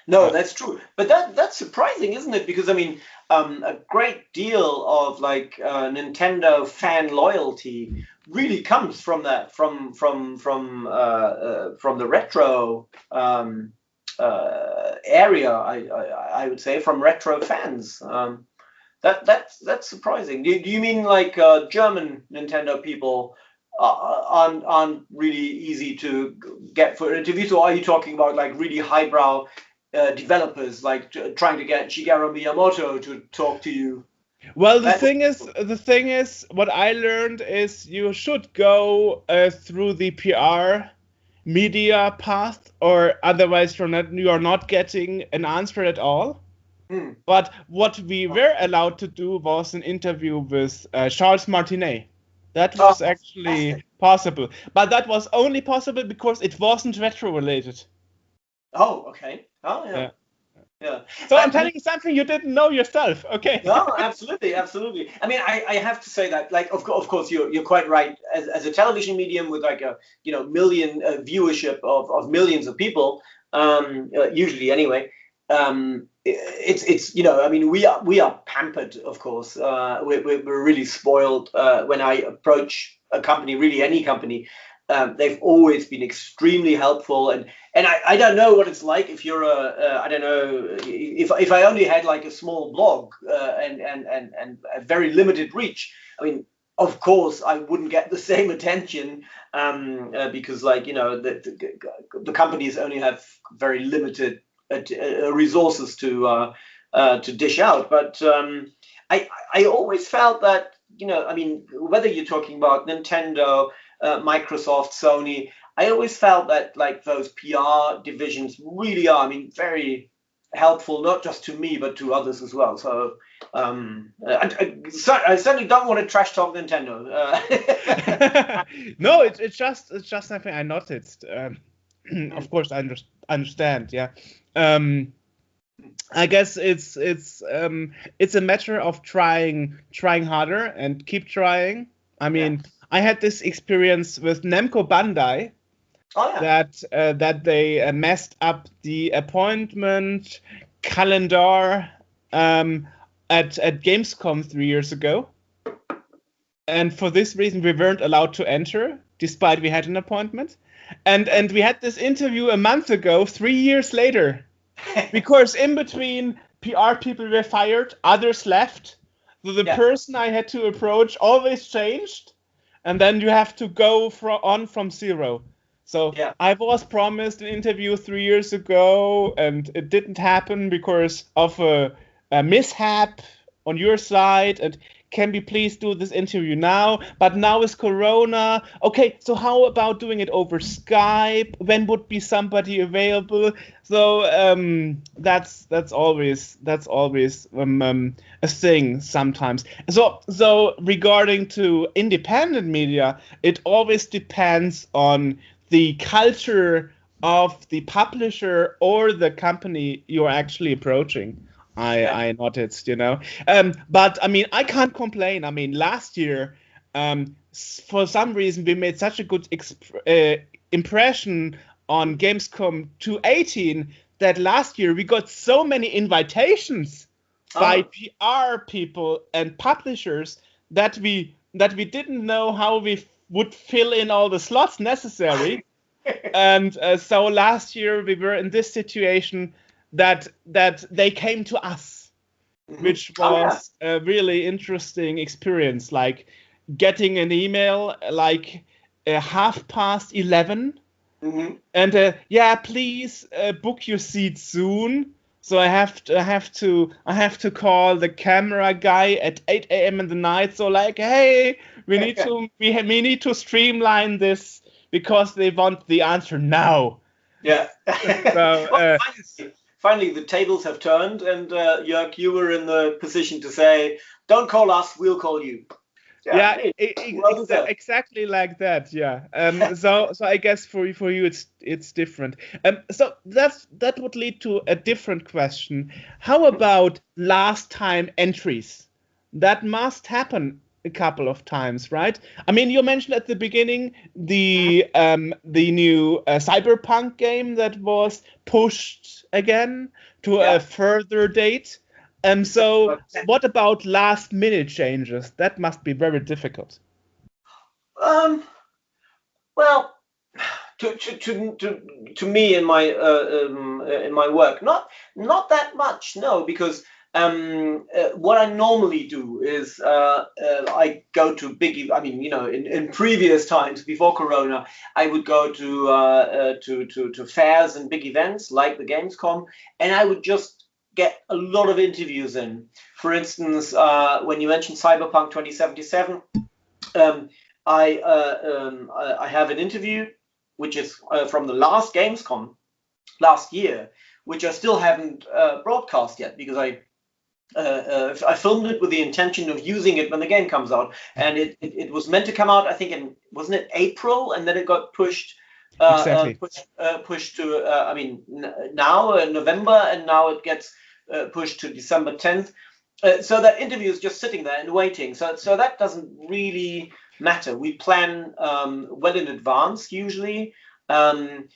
No, that's true. But that's surprising, isn't it? Because I mean, a great deal of like Nintendo fan loyalty really comes from that, from the retro area. I would say, from retro fans. That's surprising. Do you mean like German Nintendo people aren't really easy to get for interviews, or are you talking about like really highbrow developers, like trying to get Shigeru Miyamoto to talk to you? Well, the thing is, what I learned is you should go through the PR media path, or otherwise you are not getting an answer at all. But what we were allowed to do was an interview with Charles Martinet. That was actually possible. But that was only possible because it wasn't retro related. Oh, okay. Oh, yeah. Yeah. So I'm telling you something you didn't know yourself. Okay. No, absolutely. I mean, I have to say that, like, of course, you're quite right. As a television medium with like a million viewership of millions of people, usually anyway. It's I mean, we are pampered, of course. We're really spoiled when I approach a company, really any company. They've always been extremely helpful, and I don't know what it's like if you're I don't know if I only had like a small blog and a very limited reach. I mean, of course, I wouldn't get the same attention because, like, the companies only have very limited resources to dish out. But I always felt that, I mean, whether you're talking about Nintendo, Microsoft, Sony, I always felt that like those PR divisions really are, I mean, very helpful, not just to me, but to others as well. So I certainly don't want to trash talk Nintendo. No, it's just something I noticed. Of course, I understand. Yeah. I guess it's a matter of trying harder and keep trying. I mean, I had this experience with Namco Bandai. Oh, yeah. That they messed up the appointment calendar at Gamescom 3 years ago, and for this reason we weren't allowed to enter, despite we had an appointment, and we had this interview a month ago, 3 years later, because in between PR people were fired, others left, so the person I had to approach always changed, and then you have to go from zero. So I was promised an interview 3 years ago, and it didn't happen because of a mishap on your side. And can we please do this interview now? But now is Corona. Okay, so how about doing it over Skype? When would be somebody available? So that's always a thing sometimes. So regarding to independent media, it always depends on the culture of the publisher or the company you're actually approaching. I noticed, but I mean, I can't complain. I mean, last year, for some reason, we made such a good impression on Gamescom 2018 that last year we got so many invitations by PR people and publishers that we didn't know how we would fill in all the slots necessary. And so last year we were in this situation that they came to us, which was a really interesting experience, like getting an email like 11:30, and please book your seat soon. So I have to call the camera guy at 8 a.m. in the night. So like, hey, we need to streamline this because they want the answer now. Yeah. So, well, finally, the tables have turned, and Jörg, you were in the position to say, "Don't call us, we'll call you." Exactly like that. Yeah. So I guess for you it's different. So that would lead to a different question. How about last time entries? That must happen a couple of times, right? I mean, you mentioned at the beginning the new Cyberpunk game that was pushed again to a further date. So what about last minute changes? That must be very difficult. Well, to me in my work, not that much, no, because what I normally do is I go to big. I mean, in previous times before Corona, I would go to fairs and big events like the Gamescom, and I would just get a lot of interviews in. For instance, when you mentioned Cyberpunk 2077, I have an interview which is from the last Gamescom last year, which I still haven't broadcast yet because I filmed it with the intention of using it when the game comes out, and it was meant to come out, I think, wasn't it April, and then it got pushed. Exactly. Pushed to I mean now November, and now it gets pushed to December 10th. So that interview is just sitting there and waiting. So that doesn't really matter. We plan well in advance usually, and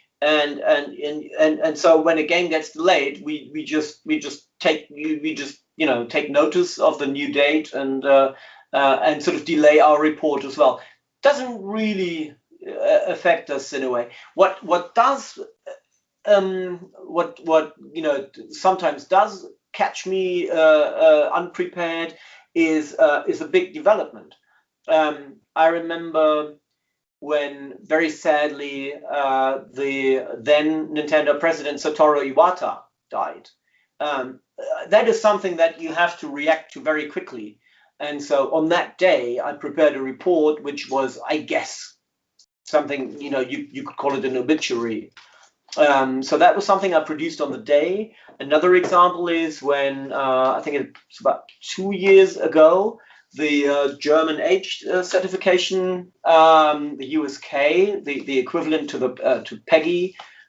so when a game gets delayed, we just take notice of the new date and sort of delay our report as well. Doesn't really affect us in a way. What does sometimes does catch me unprepared is a big development. I remember when, very sadly, the then Nintendo president Satoru Iwata died. That is something that you have to react to very quickly. And so on that day, I prepared a report, which was, I guess, something, you could call it an obituary. So that was something I produced on the day. Another example is when, I think it's about 2 years ago, the German age certification, the USK, the equivalent to the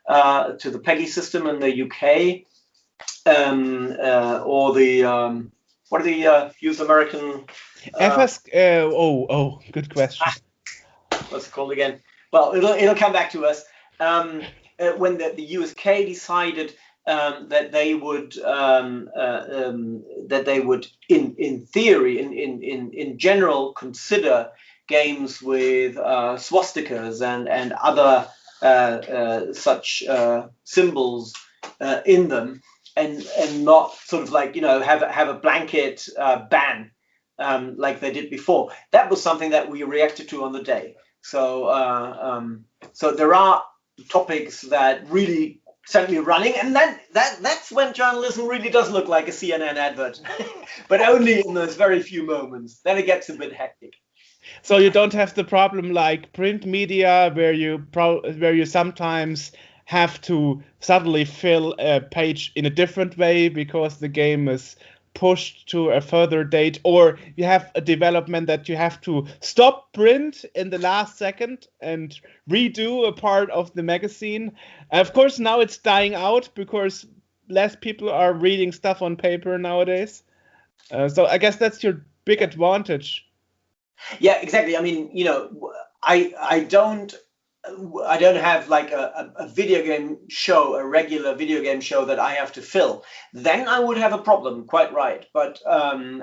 PEGI system in the UK, or the what are the US American FS? Good question. What's it called again? Well, it'll come back to us. When the USK decided that they would in theory, in general, consider games with swastikas and other such symbols in them, and not sort of like have a blanket ban like they did before. That was something that we reacted to on the day. So so there are topics that really sent me running, and that's when journalism really does look like a CNN advert, but only in those very few moments. Then it gets a bit hectic. So you don't have the problem like print media, where you sometimes have to suddenly fill a page in a different way because the game is pushed to a further date, or you have a development that you have to stop print in the last second and redo a part of the magazine. Of course, now it's dying out because less people are reading stuff on paper nowadays. So I guess that's your big advantage. Yeah, exactly. I mean, I don't have like a video game show, a regular video game show that I have to fill. Then I would have a problem, quite right. But working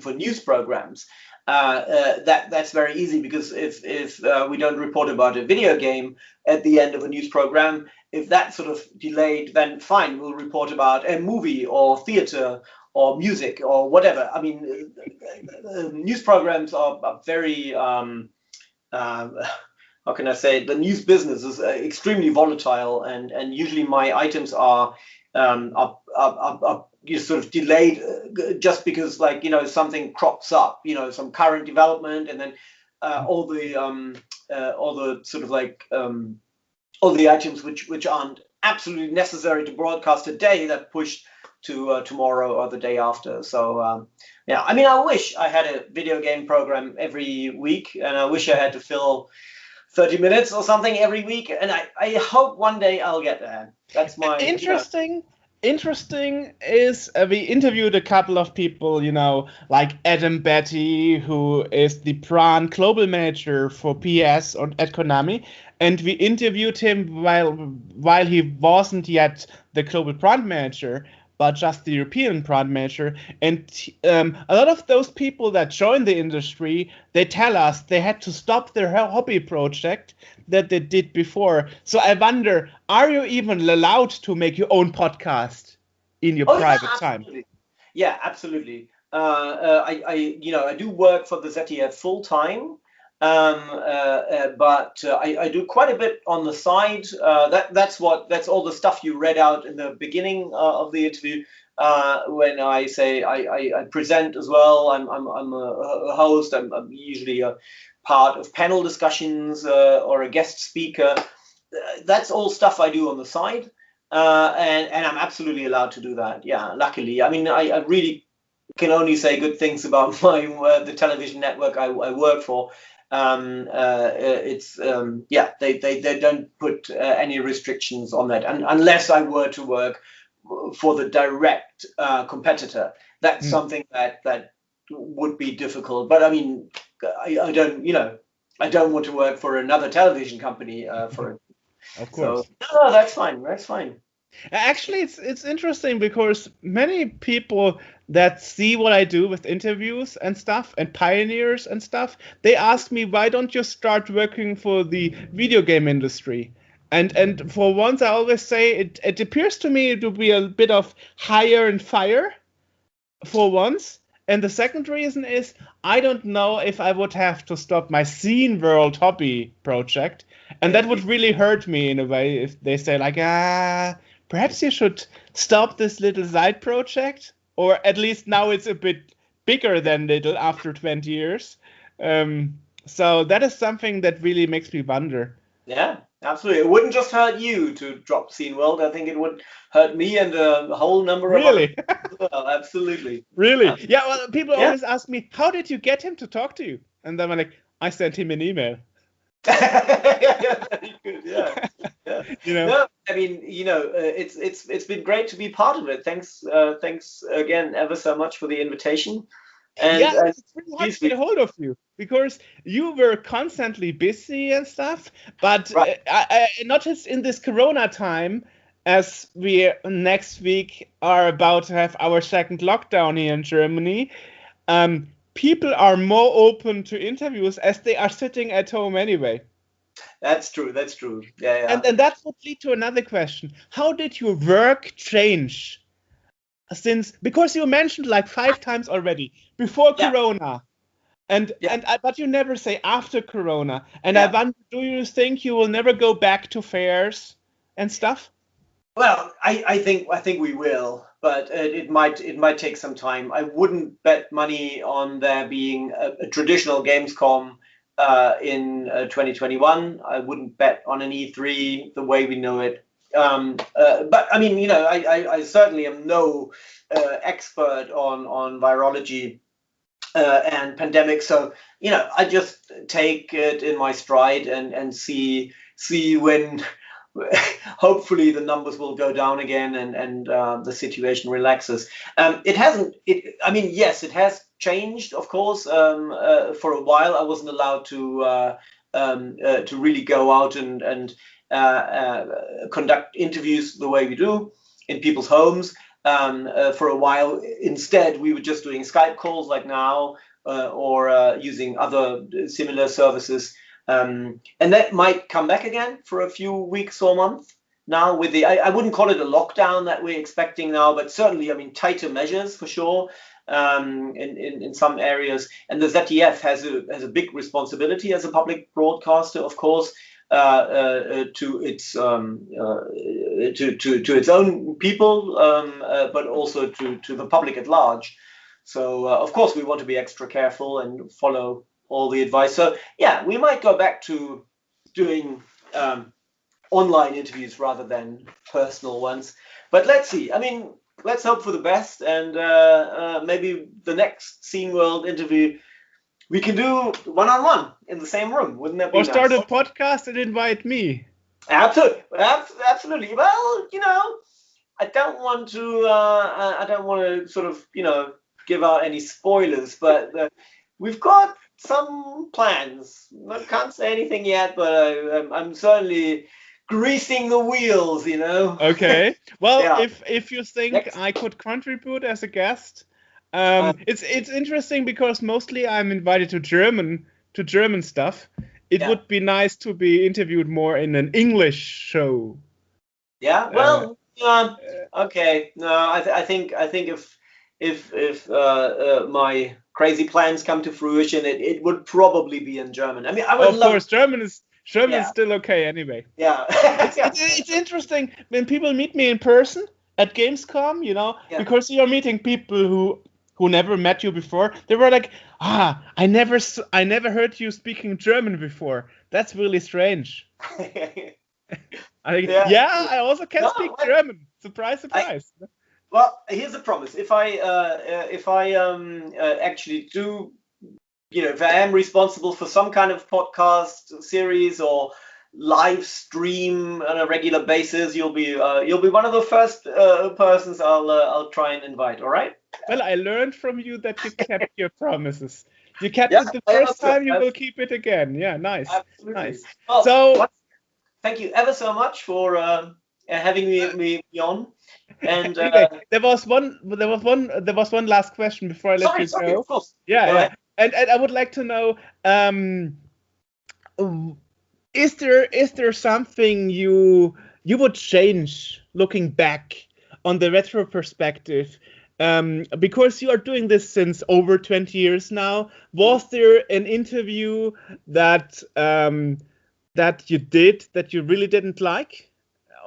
for news programs, that's very easy, because if we don't report about a video game at the end of a news program, if that's sort of delayed, then fine, we'll report about a movie or theater or music or whatever. I mean, news programs are very how can I say? The news business is extremely volatile, and usually my items are sort of delayed just because, like, something crops up, some current development, and then all the sort of like all the items which aren't absolutely necessary to broadcast today, that pushed to tomorrow or the day after. So yeah, I mean, I wish I had a video game program every week, and I wish I had to fill 30 minutes or something every week, and I hope one day I'll get there. That's my Interesting is we interviewed a couple of people, like Adam Betty, who is the brand global manager for PS at Konami, and we interviewed him while he wasn't yet the global brand manager, but just the European brand manager. And a lot of those people that joined the industry, they tell us they had to stop their hobby project that they did before. So I wonder, are you even allowed to make your own podcast in your private time? Yeah, absolutely. I do work for the ZDF full time. But I do quite a bit on the side. That's all the stuff you read out in the beginning of the interview. When I say I present as well, I'm a host. I'm usually a part of panel discussions or a guest speaker. That's all stuff I do on the side, and I'm absolutely allowed to do that. Yeah, luckily. I mean, I really can only say good things about the television network I work for. They don't put any restrictions on that, and unless I were to work for the direct competitor, that's something that would be difficult. But I mean, I don't want to work for another television company for it. Of course. So, no, that's fine. That's fine. Actually, it's interesting because many people that see what I do with interviews and stuff and pioneers and stuff, they ask me, why don't you start working for the video game industry? And for once, I always say it appears to me to be a bit of hire and fire for once. And the second reason is I don't know if I would have to stop my Scene World hobby project. And that would really hurt me in a way if they say like, perhaps you should stop this little side project, or at least now it's a bit bigger than little after 20 years. So that is something that really makes me wonder. Yeah, absolutely. It wouldn't just hurt you to drop Scene World. I think it would hurt me and a whole number of Really? others as well. Absolutely. Really? Yeah, well, people Yeah. always ask me, how did you get him to talk to you? And then I'm like, I sent him an email. Yeah, very good. Yeah. You know? No, I mean, it's been great to be part of it. Thanks again ever so much for the invitation. And yeah, it's really hard to get a hold of you because you were constantly busy and stuff. But right. I noticed in this Corona time, as we next week are about to have our second lockdown here in Germany, people are more open to interviews as they are sitting at home anyway. That's true. Yeah. And that would lead to another question. How did your work change because you mentioned like 5 times already before Corona, but you never say after Corona. And I wonder, do you think you will never go back to fairs and stuff? Well, I think we will, but it might take some time. I wouldn't bet money on there being a traditional Gamescom in 2021. I wouldn't bet on an E3 the way we know it. But I mean, I certainly am no expert on virology and pandemics. So, I just take it in my stride and see when hopefully the numbers will go down again and the situation relaxes. Yes, it has changed, of course. For a while, I wasn't allowed to really go out and conduct interviews the way we do in people's homes. For a while, instead, we were just doing Skype calls like now, or using other similar services. And that might come back again for a few weeks or months now with I wouldn't call it a lockdown that we're expecting now, but certainly, I mean, tighter measures for sure in some areas. And the ZDF has a big responsibility as a public broadcaster, of course, to its to its own people, but also to the public at large. So of course we want to be extra careful and follow all the advice. So yeah, we might go back to doing online interviews rather than personal ones. But let's see. I mean, let's hope for the best, and maybe the next Scene World interview we can do one-on-one in the same room. Wouldn't that be nice? Or start a podcast and invite me. Absolutely. Well, I don't want to sort of, give out any spoilers, but we've got some plans. I can't say anything yet, but I'm certainly greasing the wheels, Okay. Well, if you think I could contribute as a guest, it's interesting because mostly I'm invited to German stuff. It would be nice to be interviewed more in an English show. Yeah. Well. Okay. No, I think if my crazy plans come to fruition, it would probably be in German. I mean, I would of course, German is still okay anyway. Yeah. it's interesting when people meet me in person at Gamescom, because you're meeting people who never met you before. They were like, I never heard you speaking German before. That's really strange. I also can speak German. Surprise, surprise. Well, here's a promise. If I actually do, if I am responsible for some kind of podcast series or live stream on a regular basis, you'll be one of the first persons I'll try and invite. All right? Well, I learned from you that you kept your promises. You kept it the first time. You will keep it again. Yeah, nice. Absolutely. Nice. Well, thank you ever so much for having me on. And there was one last question before I let you go. Of course. Yeah. And I would like to know, is there something you would change looking back on the retro perspective? Because you are doing this since over 20 years now. Was there an interview that you did that you really didn't like?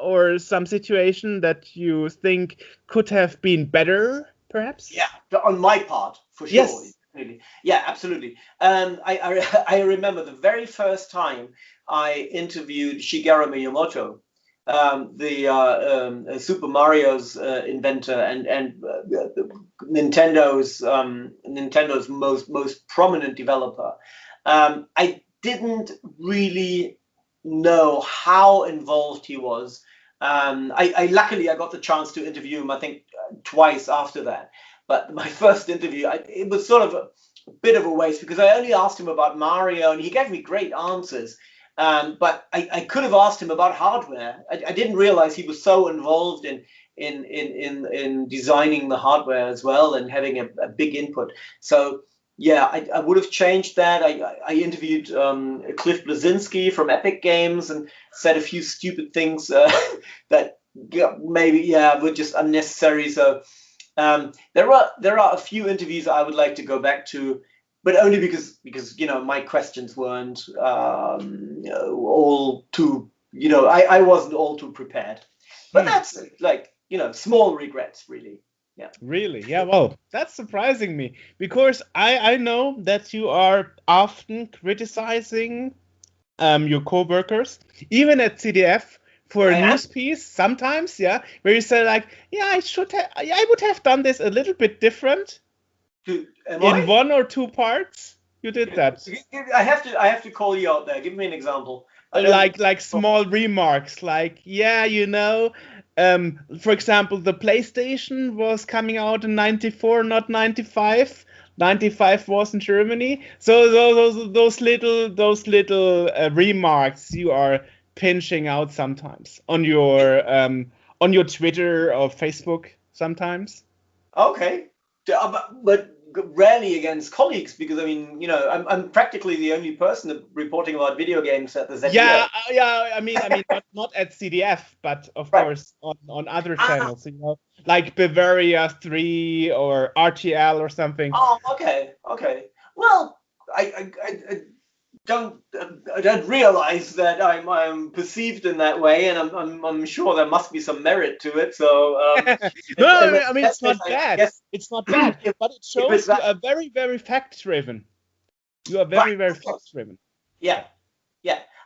or some situation that you think could have been better, perhaps? Yeah, on my part, for sure. Yes. Really. Yeah, absolutely. I remember the very first time I interviewed Shigeru Miyamoto, the Super Mario's inventor and Nintendo's most prominent developer. I didn't really know how involved he was. I luckily I got the chance to interview him, I think, twice after that. But my first interview, it was sort of a bit of a waste because I only asked him about Mario and he gave me great answers. But I could have asked him about hardware. I didn't realize he was so involved in designing the hardware as well and having a big input. So yeah, I would have changed that. I interviewed Cliff Blazinski from Epic Games and said a few stupid things that maybe were just unnecessary. So there are a few interviews I would like to go back to, but only because my questions weren't all too I wasn't all too prepared. But that's like small regrets, really. Yeah. Really? Yeah, well, that's surprising me because I know that you are often criticizing your co-workers, even at CDF for a news piece sometimes, where you say like, I would have done this a little bit different in one or two parts. You did that. I have to call you out there. Give me an example. Like small remarks, like for example, the PlayStation was coming out in '94, not '95. '95 was in Germany. So those little remarks you are pinching out sometimes on your Twitter or Facebook sometimes. Okay, but rarely against colleagues because I mean, I'm practically the only person reporting about video games at the ZDF. Yeah. I mean, not at CDF, but of course on other channels, like Bavaria 3 or RTL or something. Oh, okay. Well, I don't realize that I'm perceived in that way, and I'm sure there must be some merit to it. So no, I mean it's not bad. It's not bad, but it shows you are very, very fact driven. You are very, very fact driven. Yeah.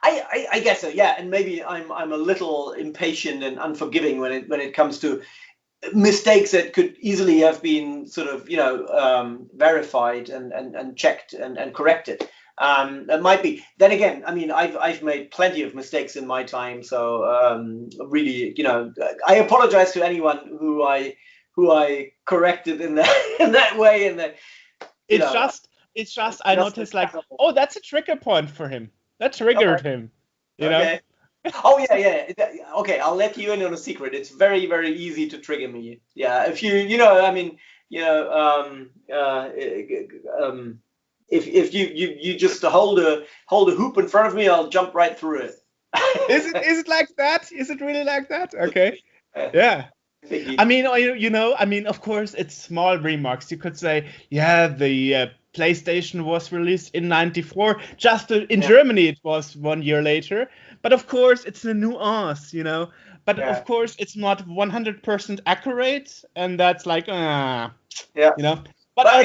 I guess so. Yeah, and maybe I'm a little impatient and unforgiving when it comes to mistakes that could easily have been sort of verified and checked and corrected. It might be. Then again, I mean, I've made plenty of mistakes in my time, so really, I apologize to anyone who I corrected in that way. And that it's just I noticed like, oh, that's a trigger point for him. That triggered him. You know. Oh yeah. Okay, I'll let you in on a secret. It's very, very easy to trigger me. Yeah, if if you just hold a hoop in front of me, I'll jump right through it. Is it like that? Is it really like that? Okay. Yeah. I mean, I mean, of course, it's small remarks. You could say, the PlayStation was released in '94. Just in Germany, it was 1 year later. But of course, it's a nuance, But of course, it's not 100% accurate, and that's like, But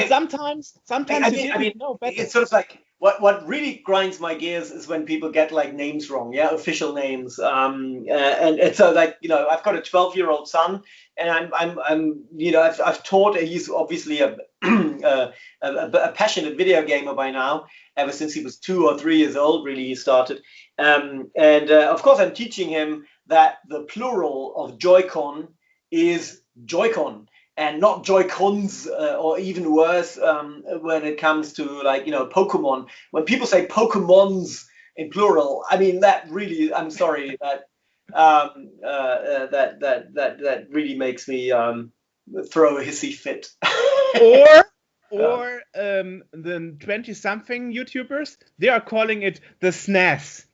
sometimes you didn't know better. It's sort of like what really grinds my gears is when people get like names wrong, official names. And so like I've got a 12-year-old son, and I've taught. He's obviously a passionate video gamer by now. Ever since he was 2 or 3 years old, really he started. And of course I'm teaching him that the plural of Joy-Con is Joy-Con. And not Joy-Cons, or even worse, when it comes to like Pokemon. When people say Pokemons in plural, I mean that really. I'm sorry that that really makes me throw a hissy fit. or the 20-something YouTubers, they are calling it the SNES.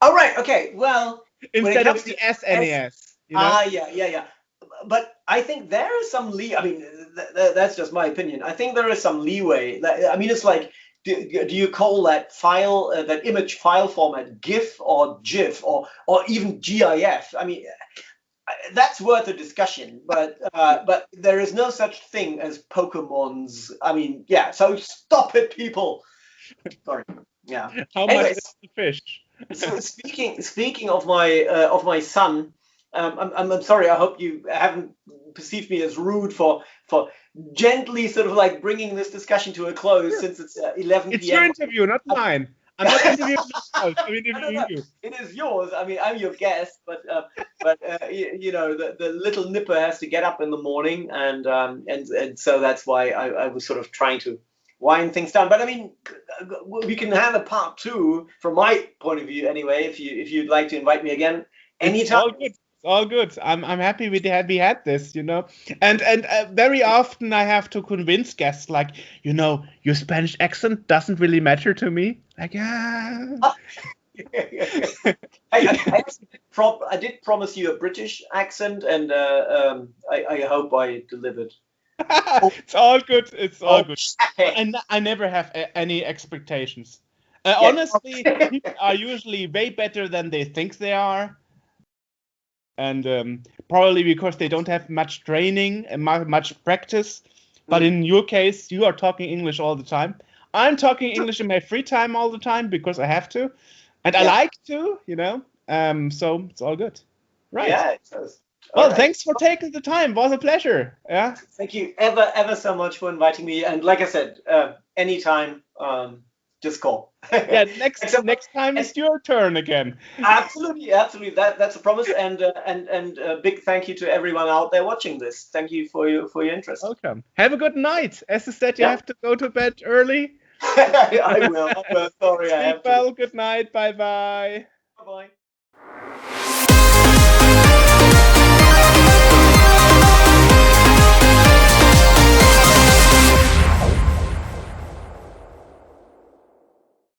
Oh right, okay. Well, instead of the SNES. Yeah. But I think there is some I mean, that's just my opinion. I think there is some leeway. I mean, it's like do you call that file, that image file format GIF or GIF or even GIF? I mean, that's worth a discussion, but there is no such thing as Pokemons. I mean, yeah. So stop it, people. Sorry. Yeah. How much Anyways, is the fish? so speaking of my son, I'm sorry. I hope you haven't perceived me as rude for gently sort of like bringing this discussion to a close, Sure. since it's 11 It's p.m. your interview, not mine. I'm not interviewing myself. I'm No, interviewing you. it is yours. I mean, I'm your guest, but you know, the little nipper has to get up in the morning, and so that's why I was sort of trying to wind things down. But I mean, we can have a part 2 from my point of view anyway. If you'd like to invite me again, It's anytime. all good. It's all good. I'm happy we had this, you know. And very often I have to convince guests, like, you know, your Spanish accent doesn't really matter to me. Like, I did promise you a British accent, and I hope I delivered. It's all good. It's all good. Okay. And I never have any expectations. Yeah. Honestly, people are usually way better than they think they are. And probably because they don't have much training and much practice. But in your case, you are talking English all the time. I'm talking English in my free time all the time because I have to. And I like to, you know. So it's all good. Right. Yeah, it does. Well, thanks for taking the time. It was a pleasure. Yeah. Thank you ever so much for inviting me. And like I said, anytime, just call. Yeah, next time it's your turn again. Absolutely. That's a promise. And a big thank you to everyone out there watching this. Thank you for your interest. Welcome. Have a good night. As I said, you have to go to bed early. I will. Sorry, I have to. Sleep well. Good night. Bye-bye. Bye-bye.